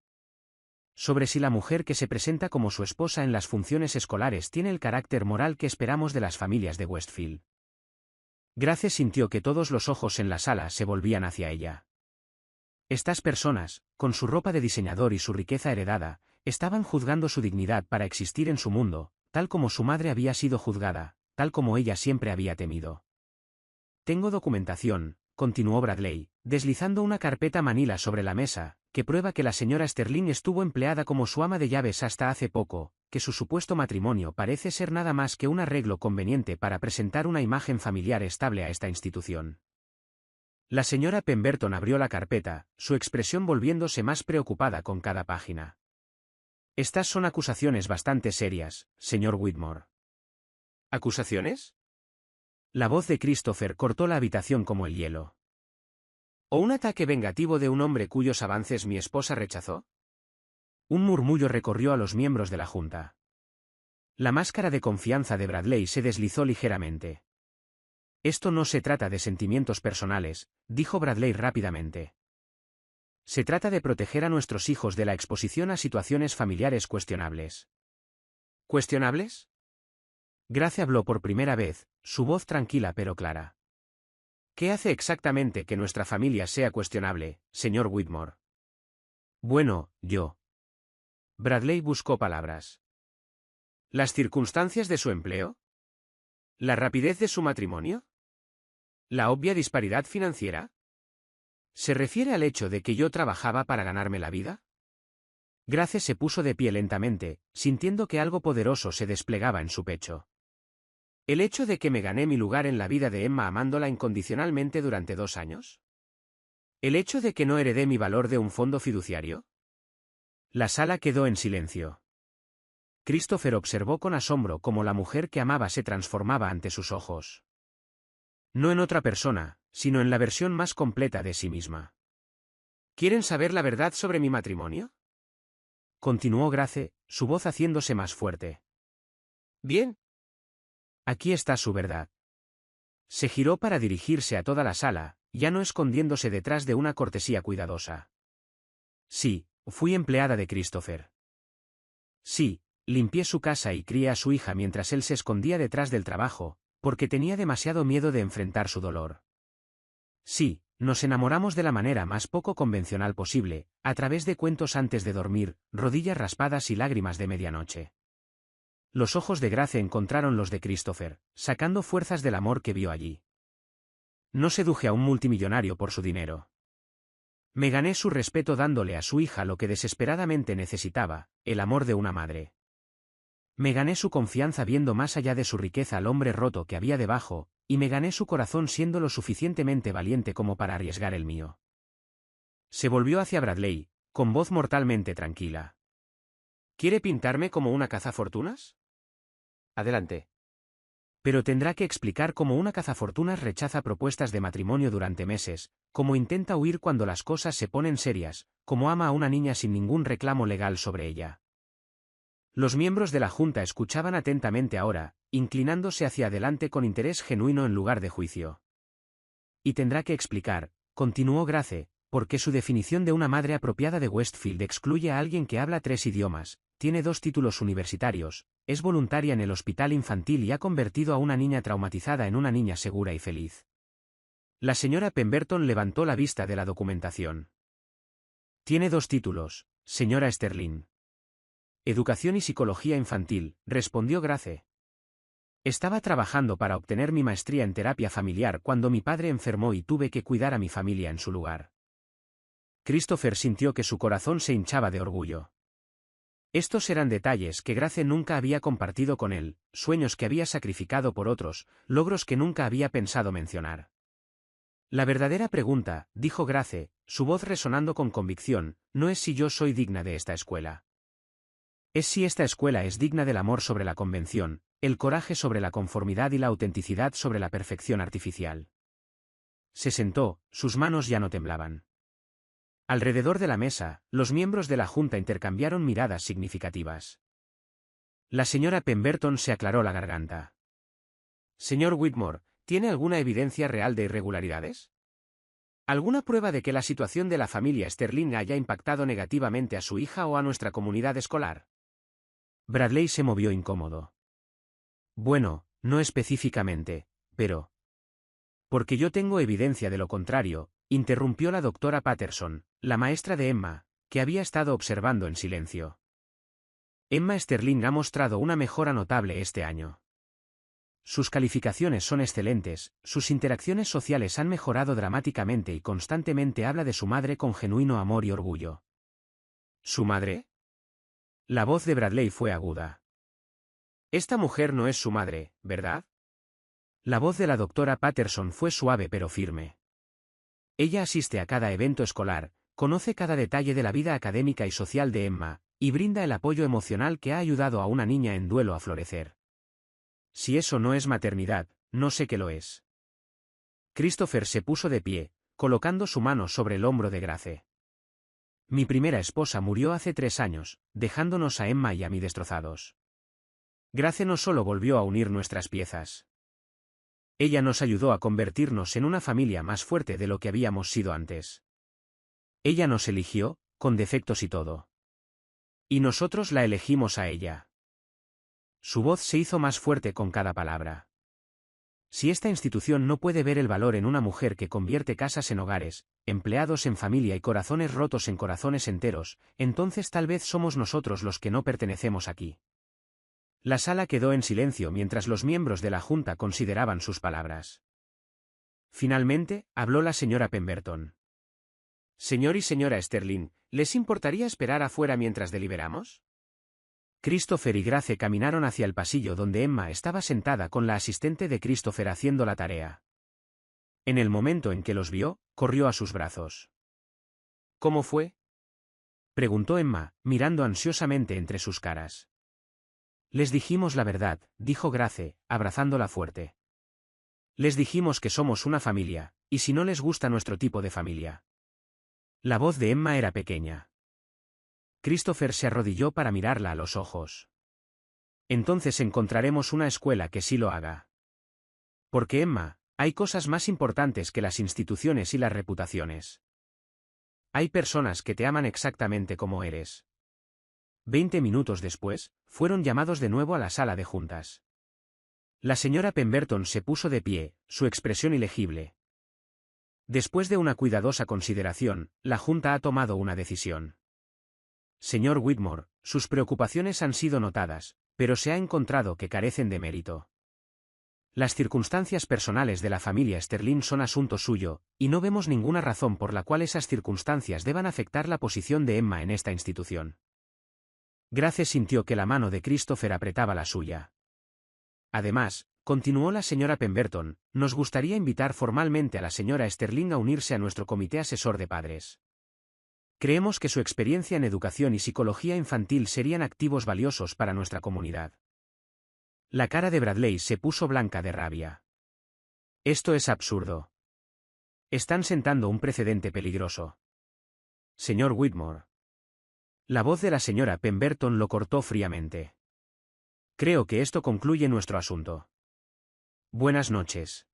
Sobre si la mujer que se presenta como su esposa en las funciones escolares tiene el carácter moral que esperamos de las familias de Westfield. Grace sintió que todos los ojos en la sala se volvían hacia ella. Estas personas, con su ropa de diseñador y su riqueza heredada, estaban juzgando su dignidad para existir en su mundo, tal como su madre había sido juzgada, tal como ella siempre había temido. Tengo documentación, continuó Bradley, deslizando una carpeta manila sobre la mesa, que prueba que la señora Sterling estuvo empleada como su ama de llaves hasta hace poco, que su supuesto matrimonio parece ser nada más que un arreglo conveniente para presentar una imagen familiar estable a esta institución. La señora Pemberton abrió la carpeta, su expresión volviéndose más preocupada con cada página. Estas son acusaciones bastante serias, señor Whitmore. ¿Acusaciones? La voz de Christopher cortó la habitación como el hielo. ¿O un ataque vengativo de un hombre cuyos avances mi esposa rechazó? Un murmullo recorrió a los miembros de la junta. La máscara de confianza de Bradley se deslizó ligeramente. Esto no se trata de sentimientos personales, dijo Bradley rápidamente. Se trata de proteger a nuestros hijos de la exposición a situaciones familiares cuestionables. ¿Cuestionables? Grace habló por primera vez, su voz tranquila pero clara. ¿Qué hace exactamente que nuestra familia sea cuestionable, señor Whitmore? Bueno, yo. Bradley buscó palabras. ¿Las circunstancias de su empleo? ¿La rapidez de su matrimonio? ¿La obvia disparidad financiera? ¿Se refiere al hecho de que yo trabajaba para ganarme la vida? Grace se puso de pie lentamente, sintiendo que algo poderoso se desplegaba en su pecho. ¿El hecho de que me gané mi lugar en la vida de Emma amándola incondicionalmente durante 2 años? ¿El hecho de que no heredé mi valor de un fondo fiduciario? La sala quedó en silencio. Christopher observó con asombro cómo la mujer que amaba se transformaba ante sus ojos. No en otra persona, sino en la versión más completa de sí misma. ¿Quieren saber la verdad sobre mi matrimonio? Continuó Grace, su voz haciéndose más fuerte. Bien. Aquí está su verdad. Se giró para dirigirse a toda la sala, ya no escondiéndose detrás de una cortesía cuidadosa. Sí, fui empleada de Christopher. Sí, limpié su casa y crié a su hija mientras él se escondía detrás del trabajo, porque tenía demasiado miedo de enfrentar su dolor. Sí, nos enamoramos de la manera más poco convencional posible, a través de cuentos antes de dormir, rodillas raspadas y lágrimas de medianoche. Los ojos de Grace encontraron los de Christopher, sacando fuerzas del amor que vio allí. No seduje a un multimillonario por su dinero. Me gané su respeto dándole a su hija lo que desesperadamente necesitaba, el amor de una madre. Me gané su confianza viendo más allá de su riqueza al hombre roto que había debajo, y me gané su corazón siendo lo suficientemente valiente como para arriesgar el mío. Se volvió hacia Bradley, con voz mortalmente tranquila. ¿Quiere pintarme como una cazafortunas? Adelante. Pero tendrá que explicar cómo una cazafortunas rechaza propuestas de matrimonio durante meses, cómo intenta huir cuando las cosas se ponen serias, cómo ama a una niña sin ningún reclamo legal sobre ella. Los miembros de la Junta escuchaban atentamente ahora, inclinándose hacia adelante con interés genuino en lugar de juicio. y tendrá que explicar, continuó Grace, por qué su definición de una madre apropiada de Westfield excluye a alguien que habla 3 idiomas, tiene 2 títulos universitarios, es voluntaria en el hospital infantil y ha convertido a una niña traumatizada en una niña segura y feliz. La señora Pemberton levantó la vista de la documentación. Tiene 2 títulos, señora Sterling. Educación y psicología infantil, respondió Grace. Estaba trabajando para obtener mi maestría en terapia familiar cuando mi padre enfermó y tuve que cuidar a mi familia en su lugar. Christopher sintió que su corazón se hinchaba de orgullo. Estos eran detalles que Grace nunca había compartido con él, sueños que había sacrificado por otros, logros que nunca había pensado mencionar. La verdadera pregunta, dijo Grace, su voz resonando con convicción, no es si yo soy digna de esta escuela. Es si esta escuela es digna del amor sobre la convención, el coraje sobre la conformidad y la autenticidad sobre la perfección artificial. Se sentó, sus manos ya no temblaban. Alrededor de la mesa, los miembros de la junta intercambiaron miradas significativas. La señora Pemberton se aclaró la garganta. Señor Whitmore, ¿tiene alguna evidencia real de irregularidades? ¿Alguna prueba de que la situación de la familia Sterling haya impactado negativamente a su hija o a nuestra comunidad escolar? Bradley se movió incómodo. Bueno, no específicamente, pero... Porque yo tengo evidencia de lo contrario, interrumpió la doctora Patterson, la maestra de Emma, que había estado observando en silencio. Emma Sterling ha mostrado una mejora notable este año. Sus calificaciones son excelentes, sus interacciones sociales han mejorado dramáticamente y constantemente habla de su madre con genuino amor y orgullo. ¿Su madre? La voz de Bradley fue aguda. Esta mujer no es su madre, ¿verdad? La voz de la doctora Patterson fue suave pero firme. Ella asiste a cada evento escolar, conoce cada detalle de la vida académica y social de Emma, y brinda el apoyo emocional que ha ayudado a una niña en duelo a florecer. Si eso no es maternidad, no sé qué lo es. Christopher se puso de pie, colocando su mano sobre el hombro de Grace. Mi primera esposa murió hace 3 años, dejándonos a Emma y a mí destrozados. Grace no solo volvió a unir nuestras piezas. Ella nos ayudó a convertirnos en una familia más fuerte de lo que habíamos sido antes. Ella nos eligió, con defectos y todo. Y nosotros la elegimos a ella. Su voz se hizo más fuerte con cada palabra. Si esta institución no puede ver el valor en una mujer que convierte casas en hogares, empleados en familia y corazones rotos en corazones enteros, entonces tal vez somos nosotros los que no pertenecemos aquí. La sala quedó en silencio mientras los miembros de la junta consideraban sus palabras. Finalmente, habló la señora Pemberton. Señor y señora Sterling, ¿les importaría esperar afuera mientras deliberamos? Christopher y Grace caminaron hacia el pasillo donde Emma estaba sentada con la asistente de Christopher haciendo la tarea. En el momento en que los vio, corrió a sus brazos. ¿Cómo fue? Preguntó Emma, mirando ansiosamente entre sus caras. Les dijimos la verdad, dijo Grace, abrazándola fuerte. Les dijimos que somos una familia, y si no les gusta nuestro tipo de familia. La voz de Emma era pequeña. Christopher se arrodilló para mirarla a los ojos. Entonces encontraremos una escuela que sí lo haga. Porque Emma, hay cosas más importantes que las instituciones y las reputaciones. Hay personas que te aman exactamente como eres. 20 minutos después, fueron llamados de nuevo a la sala de juntas. La señora Pemberton se puso de pie, su expresión ilegible. Después de una cuidadosa consideración, la junta ha tomado una decisión. Señor Whitmore, sus preocupaciones han sido notadas, pero se ha encontrado que carecen de mérito. Las circunstancias personales de la familia Sterling son asunto suyo, y no vemos ninguna razón por la cual esas circunstancias deban afectar la posición de Emma en esta institución. Grace sintió que la mano de Christopher apretaba la suya. Además, continuó la señora Pemberton, nos gustaría invitar formalmente a la señora Sterling a unirse a nuestro comité asesor de padres. Creemos que su experiencia en educación y psicología infantil serían activos valiosos para nuestra comunidad. La cara de Bradley se puso blanca de rabia. Esto es absurdo. Están sentando un precedente peligroso. Señor Whitmore. La voz de la señora Pemberton lo cortó fríamente. Creo que esto concluye nuestro asunto. Buenas noches.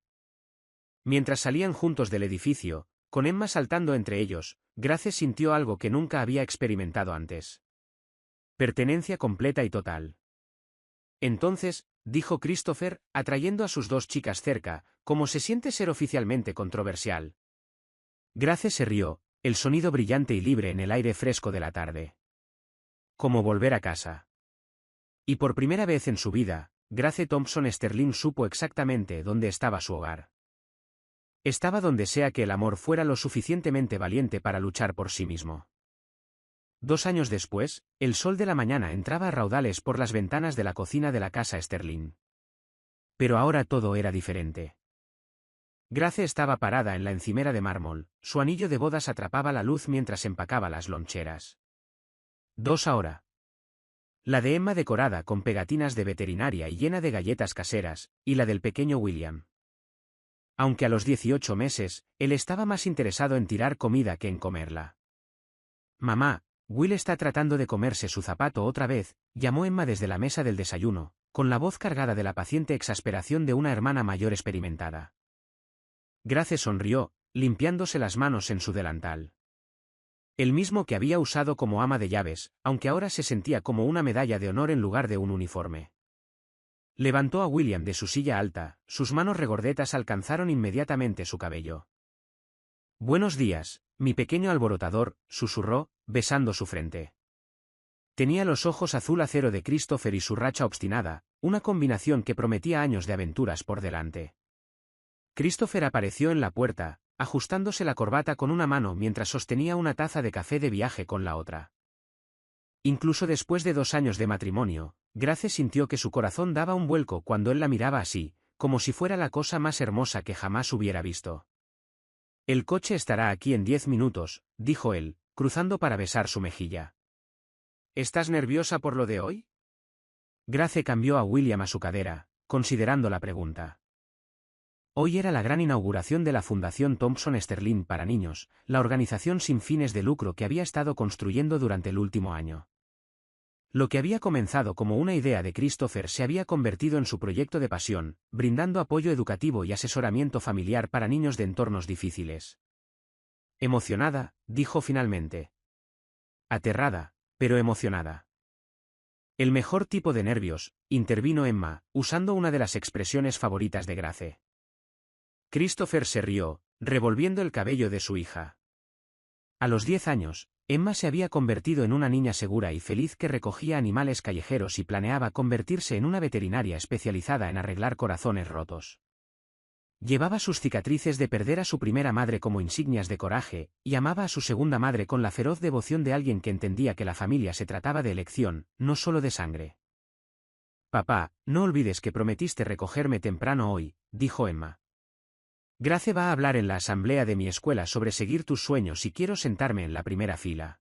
Mientras salían juntos del edificio, con Emma saltando entre ellos, Grace sintió algo que nunca había experimentado antes. Pertenencia completa y total. Entonces, dijo Christopher, atrayendo a sus dos chicas cerca, ¿cómo se siente ser oficialmente controversial? Grace se rió, el sonido brillante y libre en el aire fresco de la tarde. Como volver a casa. Y por primera vez en su vida, Grace Thompson Sterling supo exactamente dónde estaba su hogar. Estaba donde sea que el amor fuera lo suficientemente valiente para luchar por sí mismo. 2 años después, el sol de la mañana entraba a raudales por las ventanas de la cocina de la casa Sterling. Pero ahora todo era diferente. Grace estaba parada en la encimera de mármol, su anillo de bodas atrapaba la luz mientras empacaba las loncheras. 2 ahora. La de Emma decorada con pegatinas de veterinaria y llena de galletas caseras, y la del pequeño William. Aunque a los 18 meses, él estaba más interesado en tirar comida que en comerla. Mamá, Will está tratando de comerse su zapato otra vez, llamó Emma desde la mesa del desayuno, con la voz cargada de la paciente exasperación de una hermana mayor experimentada. Grace sonrió, limpiándose las manos en su delantal. El mismo que había usado como ama de llaves, aunque ahora se sentía como una medalla de honor en lugar de un uniforme. Levantó a William de su silla alta, sus manos regordetas alcanzaron inmediatamente su cabello. Buenos días, mi pequeño alborotador, susurró, besando su frente. Tenía los ojos azul acero de Christopher y su racha obstinada, una combinación que prometía años de aventuras por delante. Christopher apareció en la puerta, ajustándose la corbata con una mano mientras sostenía una taza de café de viaje con la otra. Incluso después de 2 años de matrimonio, Grace sintió que su corazón daba un vuelco cuando él la miraba así, como si fuera la cosa más hermosa que jamás hubiera visto. El coche estará aquí en 10 minutos, dijo él, cruzando para besar su mejilla. ¿Estás nerviosa por lo de hoy? Grace cambió a William a su cadera, considerando la pregunta. Hoy era la gran inauguración de la Fundación Thompson Sterling para niños, la organización sin fines de lucro que había estado construyendo durante el último año. Lo que había comenzado como una idea de Christopher se había convertido en su proyecto de pasión, brindando apoyo educativo y asesoramiento familiar para niños de entornos difíciles. Emocionada, dijo finalmente. Aterrada, pero emocionada. El mejor tipo de nervios, intervino Emma, usando una de las expresiones favoritas de Grace. Christopher se rió, revolviendo el cabello de su hija. A los 10 años, Emma se había convertido en una niña segura y feliz que recogía animales callejeros y planeaba convertirse en una veterinaria especializada en arreglar corazones rotos. Llevaba sus cicatrices de perder a su primera madre como insignias de coraje, y amaba a su segunda madre con la feroz devoción de alguien que entendía que la familia se trataba de elección, no solo de sangre. Papá, no olvides que prometiste recogerme temprano hoy, dijo Emma. Grace va a hablar en la asamblea de mi escuela sobre seguir tus sueños y quiero sentarme en la primera fila.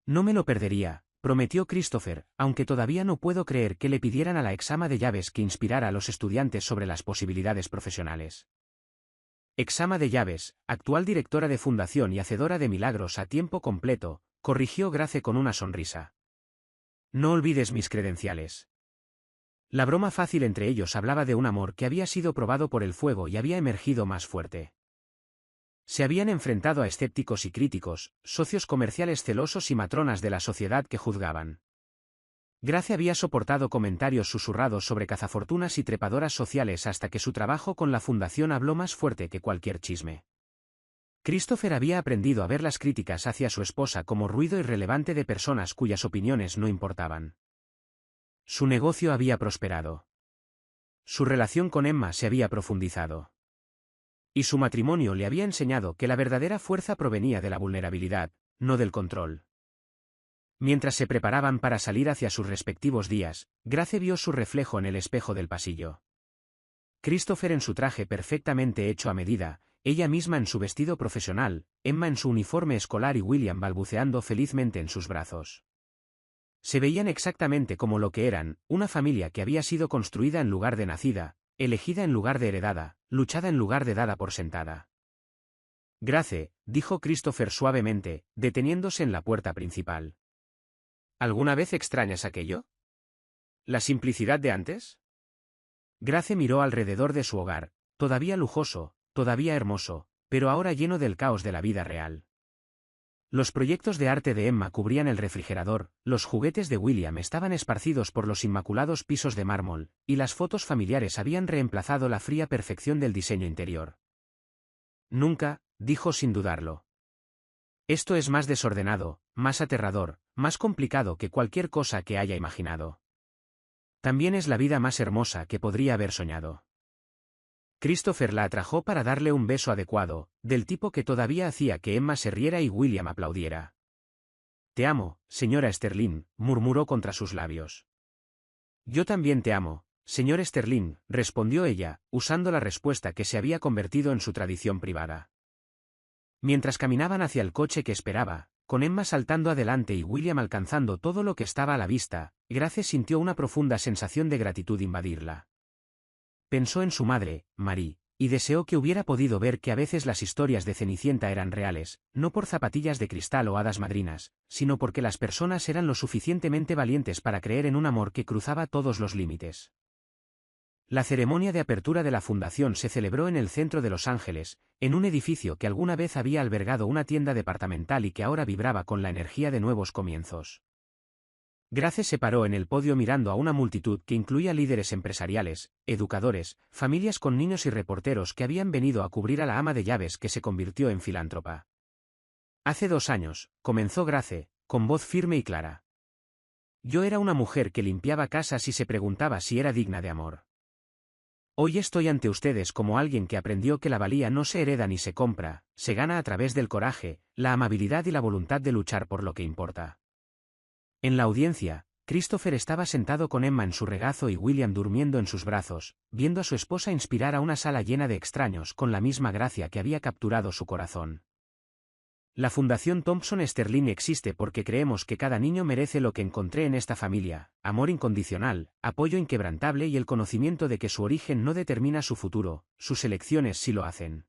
No me lo perdería, prometió Christopher, aunque todavía no puedo creer que le pidieran a la exama de llaves que inspirara a los estudiantes sobre las posibilidades profesionales. Exama de llaves, actual directora de fundación y hacedora de milagros a tiempo completo, corrigió Grace con una sonrisa. No olvides mis credenciales. La broma fácil entre ellos hablaba de un amor que había sido probado por el fuego y había emergido más fuerte. Se habían enfrentado a escépticos y críticos, socios comerciales celosos y matronas de la sociedad que juzgaban. Grace había soportado comentarios susurrados sobre cazafortunas y trepadoras sociales hasta que su trabajo con la fundación habló más fuerte que cualquier chisme. Christopher había aprendido a ver las críticas hacia su esposa como ruido irrelevante de personas cuyas opiniones no importaban. Su negocio había prosperado. Su relación con Emma se había profundizado. Y su matrimonio le había enseñado que la verdadera fuerza provenía de la vulnerabilidad, no del control. Mientras se preparaban para salir hacia sus respectivos días, Grace vio su reflejo en el espejo del pasillo. Christopher en su traje perfectamente hecho a medida, ella misma en su vestido profesional, Emma en su uniforme escolar y William balbuceando felizmente en sus brazos. Se veían exactamente como lo que eran, una familia que había sido construida en lugar de nacida, elegida en lugar de heredada, luchada en lugar de dada por sentada. Grace, dijo Christopher suavemente, deteniéndose en la puerta principal. ¿Alguna vez extrañas aquello? ¿La simplicidad de antes? Grace miró alrededor de su hogar, todavía lujoso, todavía hermoso, pero ahora lleno del caos de la vida real. Los proyectos de arte de Emma cubrían el refrigerador, los juguetes de William estaban esparcidos por los inmaculados pisos de mármol, y las fotos familiares habían reemplazado la fría perfección del diseño interior. Nunca, dijo sin dudarlo. Esto es más desordenado, más aterrador, más complicado que cualquier cosa que haya imaginado. También es la vida más hermosa que podría haber soñado. Christopher la atrajo para darle un beso adecuado, del tipo que todavía hacía que Emma se riera y William aplaudiera. «Te amo, señora Sterling», murmuró contra sus labios. «Yo también te amo, señor Sterling», respondió ella, usando la respuesta que se había convertido en su tradición privada. Mientras caminaban hacia el coche que esperaba, con Emma saltando adelante y William alcanzando todo lo que estaba a la vista, Grace sintió una profunda sensación de gratitud invadirla. Pensó en su madre, Marie, y deseó que hubiera podido ver que a veces las historias de Cenicienta eran reales, no por zapatillas de cristal o hadas madrinas, sino porque las personas eran lo suficientemente valientes para creer en un amor que cruzaba todos los límites. La ceremonia de apertura de la fundación se celebró en el centro de Los Ángeles, en un edificio que alguna vez había albergado una tienda departamental y que ahora vibraba con la energía de nuevos comienzos. Grace se paró en el podio mirando a una multitud que incluía líderes empresariales, educadores, familias con niños y reporteros que habían venido a cubrir a la ama de llaves que se convirtió en filántropa. Hace 2 años, comenzó Grace, con voz firme y clara. Yo era una mujer que limpiaba casas y se preguntaba si era digna de amor. Hoy estoy ante ustedes como alguien que aprendió que la valía no se hereda ni se compra, se gana a través del coraje, la amabilidad y la voluntad de luchar por lo que importa. En la audiencia, Christopher estaba sentado con Emma en su regazo y William durmiendo en sus brazos, viendo a su esposa inspirar a una sala llena de extraños con la misma gracia que había capturado su corazón. La Fundación Thompson Sterling existe porque creemos que cada niño merece lo que encontré en esta familia: amor incondicional, apoyo inquebrantable y el conocimiento de que su origen no determina su futuro, sus elecciones sí lo hacen.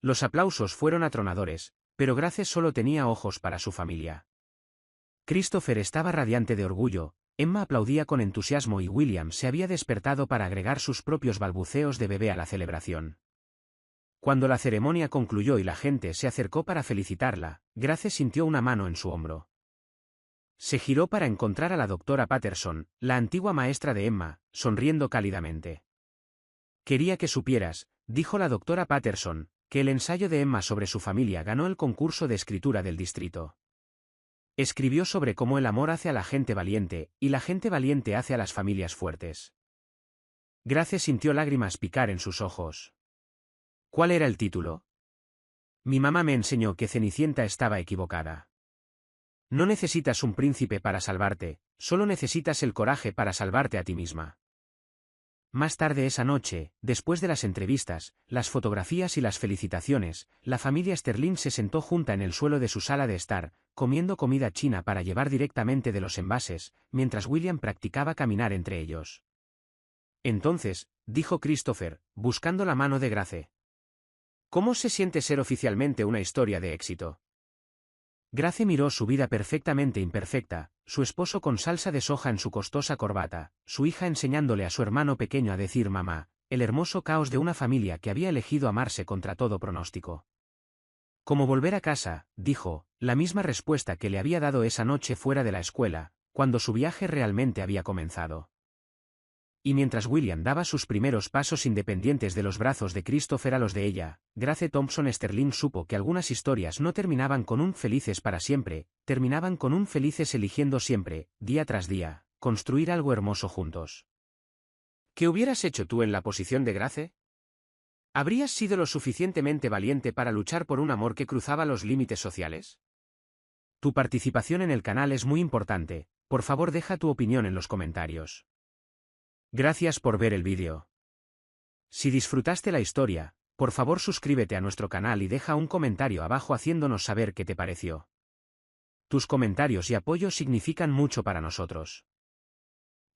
Los aplausos fueron atronadores, pero Grace solo tenía ojos para su familia. Christopher estaba radiante de orgullo, Emma aplaudía con entusiasmo y William se había despertado para agregar sus propios balbuceos de bebé a la celebración. Cuando la ceremonia concluyó y la gente se acercó para felicitarla, Grace sintió una mano en su hombro. Se giró para encontrar a la doctora Patterson, la antigua maestra de Emma, sonriendo cálidamente. «Quería que supieras», dijo la doctora Patterson, «que el ensayo de Emma sobre su familia ganó el concurso de escritura del distrito. Escribió sobre cómo el amor hace a la gente valiente, y la gente valiente hace a las familias fuertes». Grace sintió lágrimas picar en sus ojos. ¿Cuál era el título? «Mi mamá me enseñó que Cenicienta estaba equivocada. No necesitas un príncipe para salvarte, solo necesitas el coraje para salvarte a ti misma». Más tarde esa noche, después de las entrevistas, las fotografías y las felicitaciones, la familia Sterling se sentó junta en el suelo de su sala de estar, comiendo comida china para llevar directamente de los envases, mientras William practicaba caminar entre ellos. Entonces, dijo Christopher, buscando la mano de Grace. «¿Cómo se siente ser oficialmente una historia de éxito?» Grace miró su vida perfectamente imperfecta, su esposo con salsa de soja en su costosa corbata, su hija enseñándole a su hermano pequeño a decir mamá, el hermoso caos de una familia que había elegido amarse contra todo pronóstico. «Como volver a casa», dijo, la misma respuesta que le había dado esa noche fuera de la escuela, cuando su viaje realmente había comenzado. Y mientras William daba sus primeros pasos independientes de los brazos de Christopher a los de ella, Grace Thompson Sterling supo que algunas historias no terminaban con un felices para siempre, terminaban con un felices eligiendo siempre, día tras día, construir algo hermoso juntos. ¿Qué hubieras hecho tú en la posición de Grace? ¿Habrías sido lo suficientemente valiente para luchar por un amor que cruzaba los límites sociales? Tu participación en el canal es muy importante, por favor deja tu opinión en los comentarios. Gracias por ver el vídeo. Si disfrutaste la historia, por favor suscríbete a nuestro canal y deja un comentario abajo haciéndonos saber qué te pareció. Tus comentarios y apoyo significan mucho para nosotros.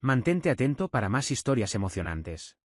Mantente atento para más historias emocionantes.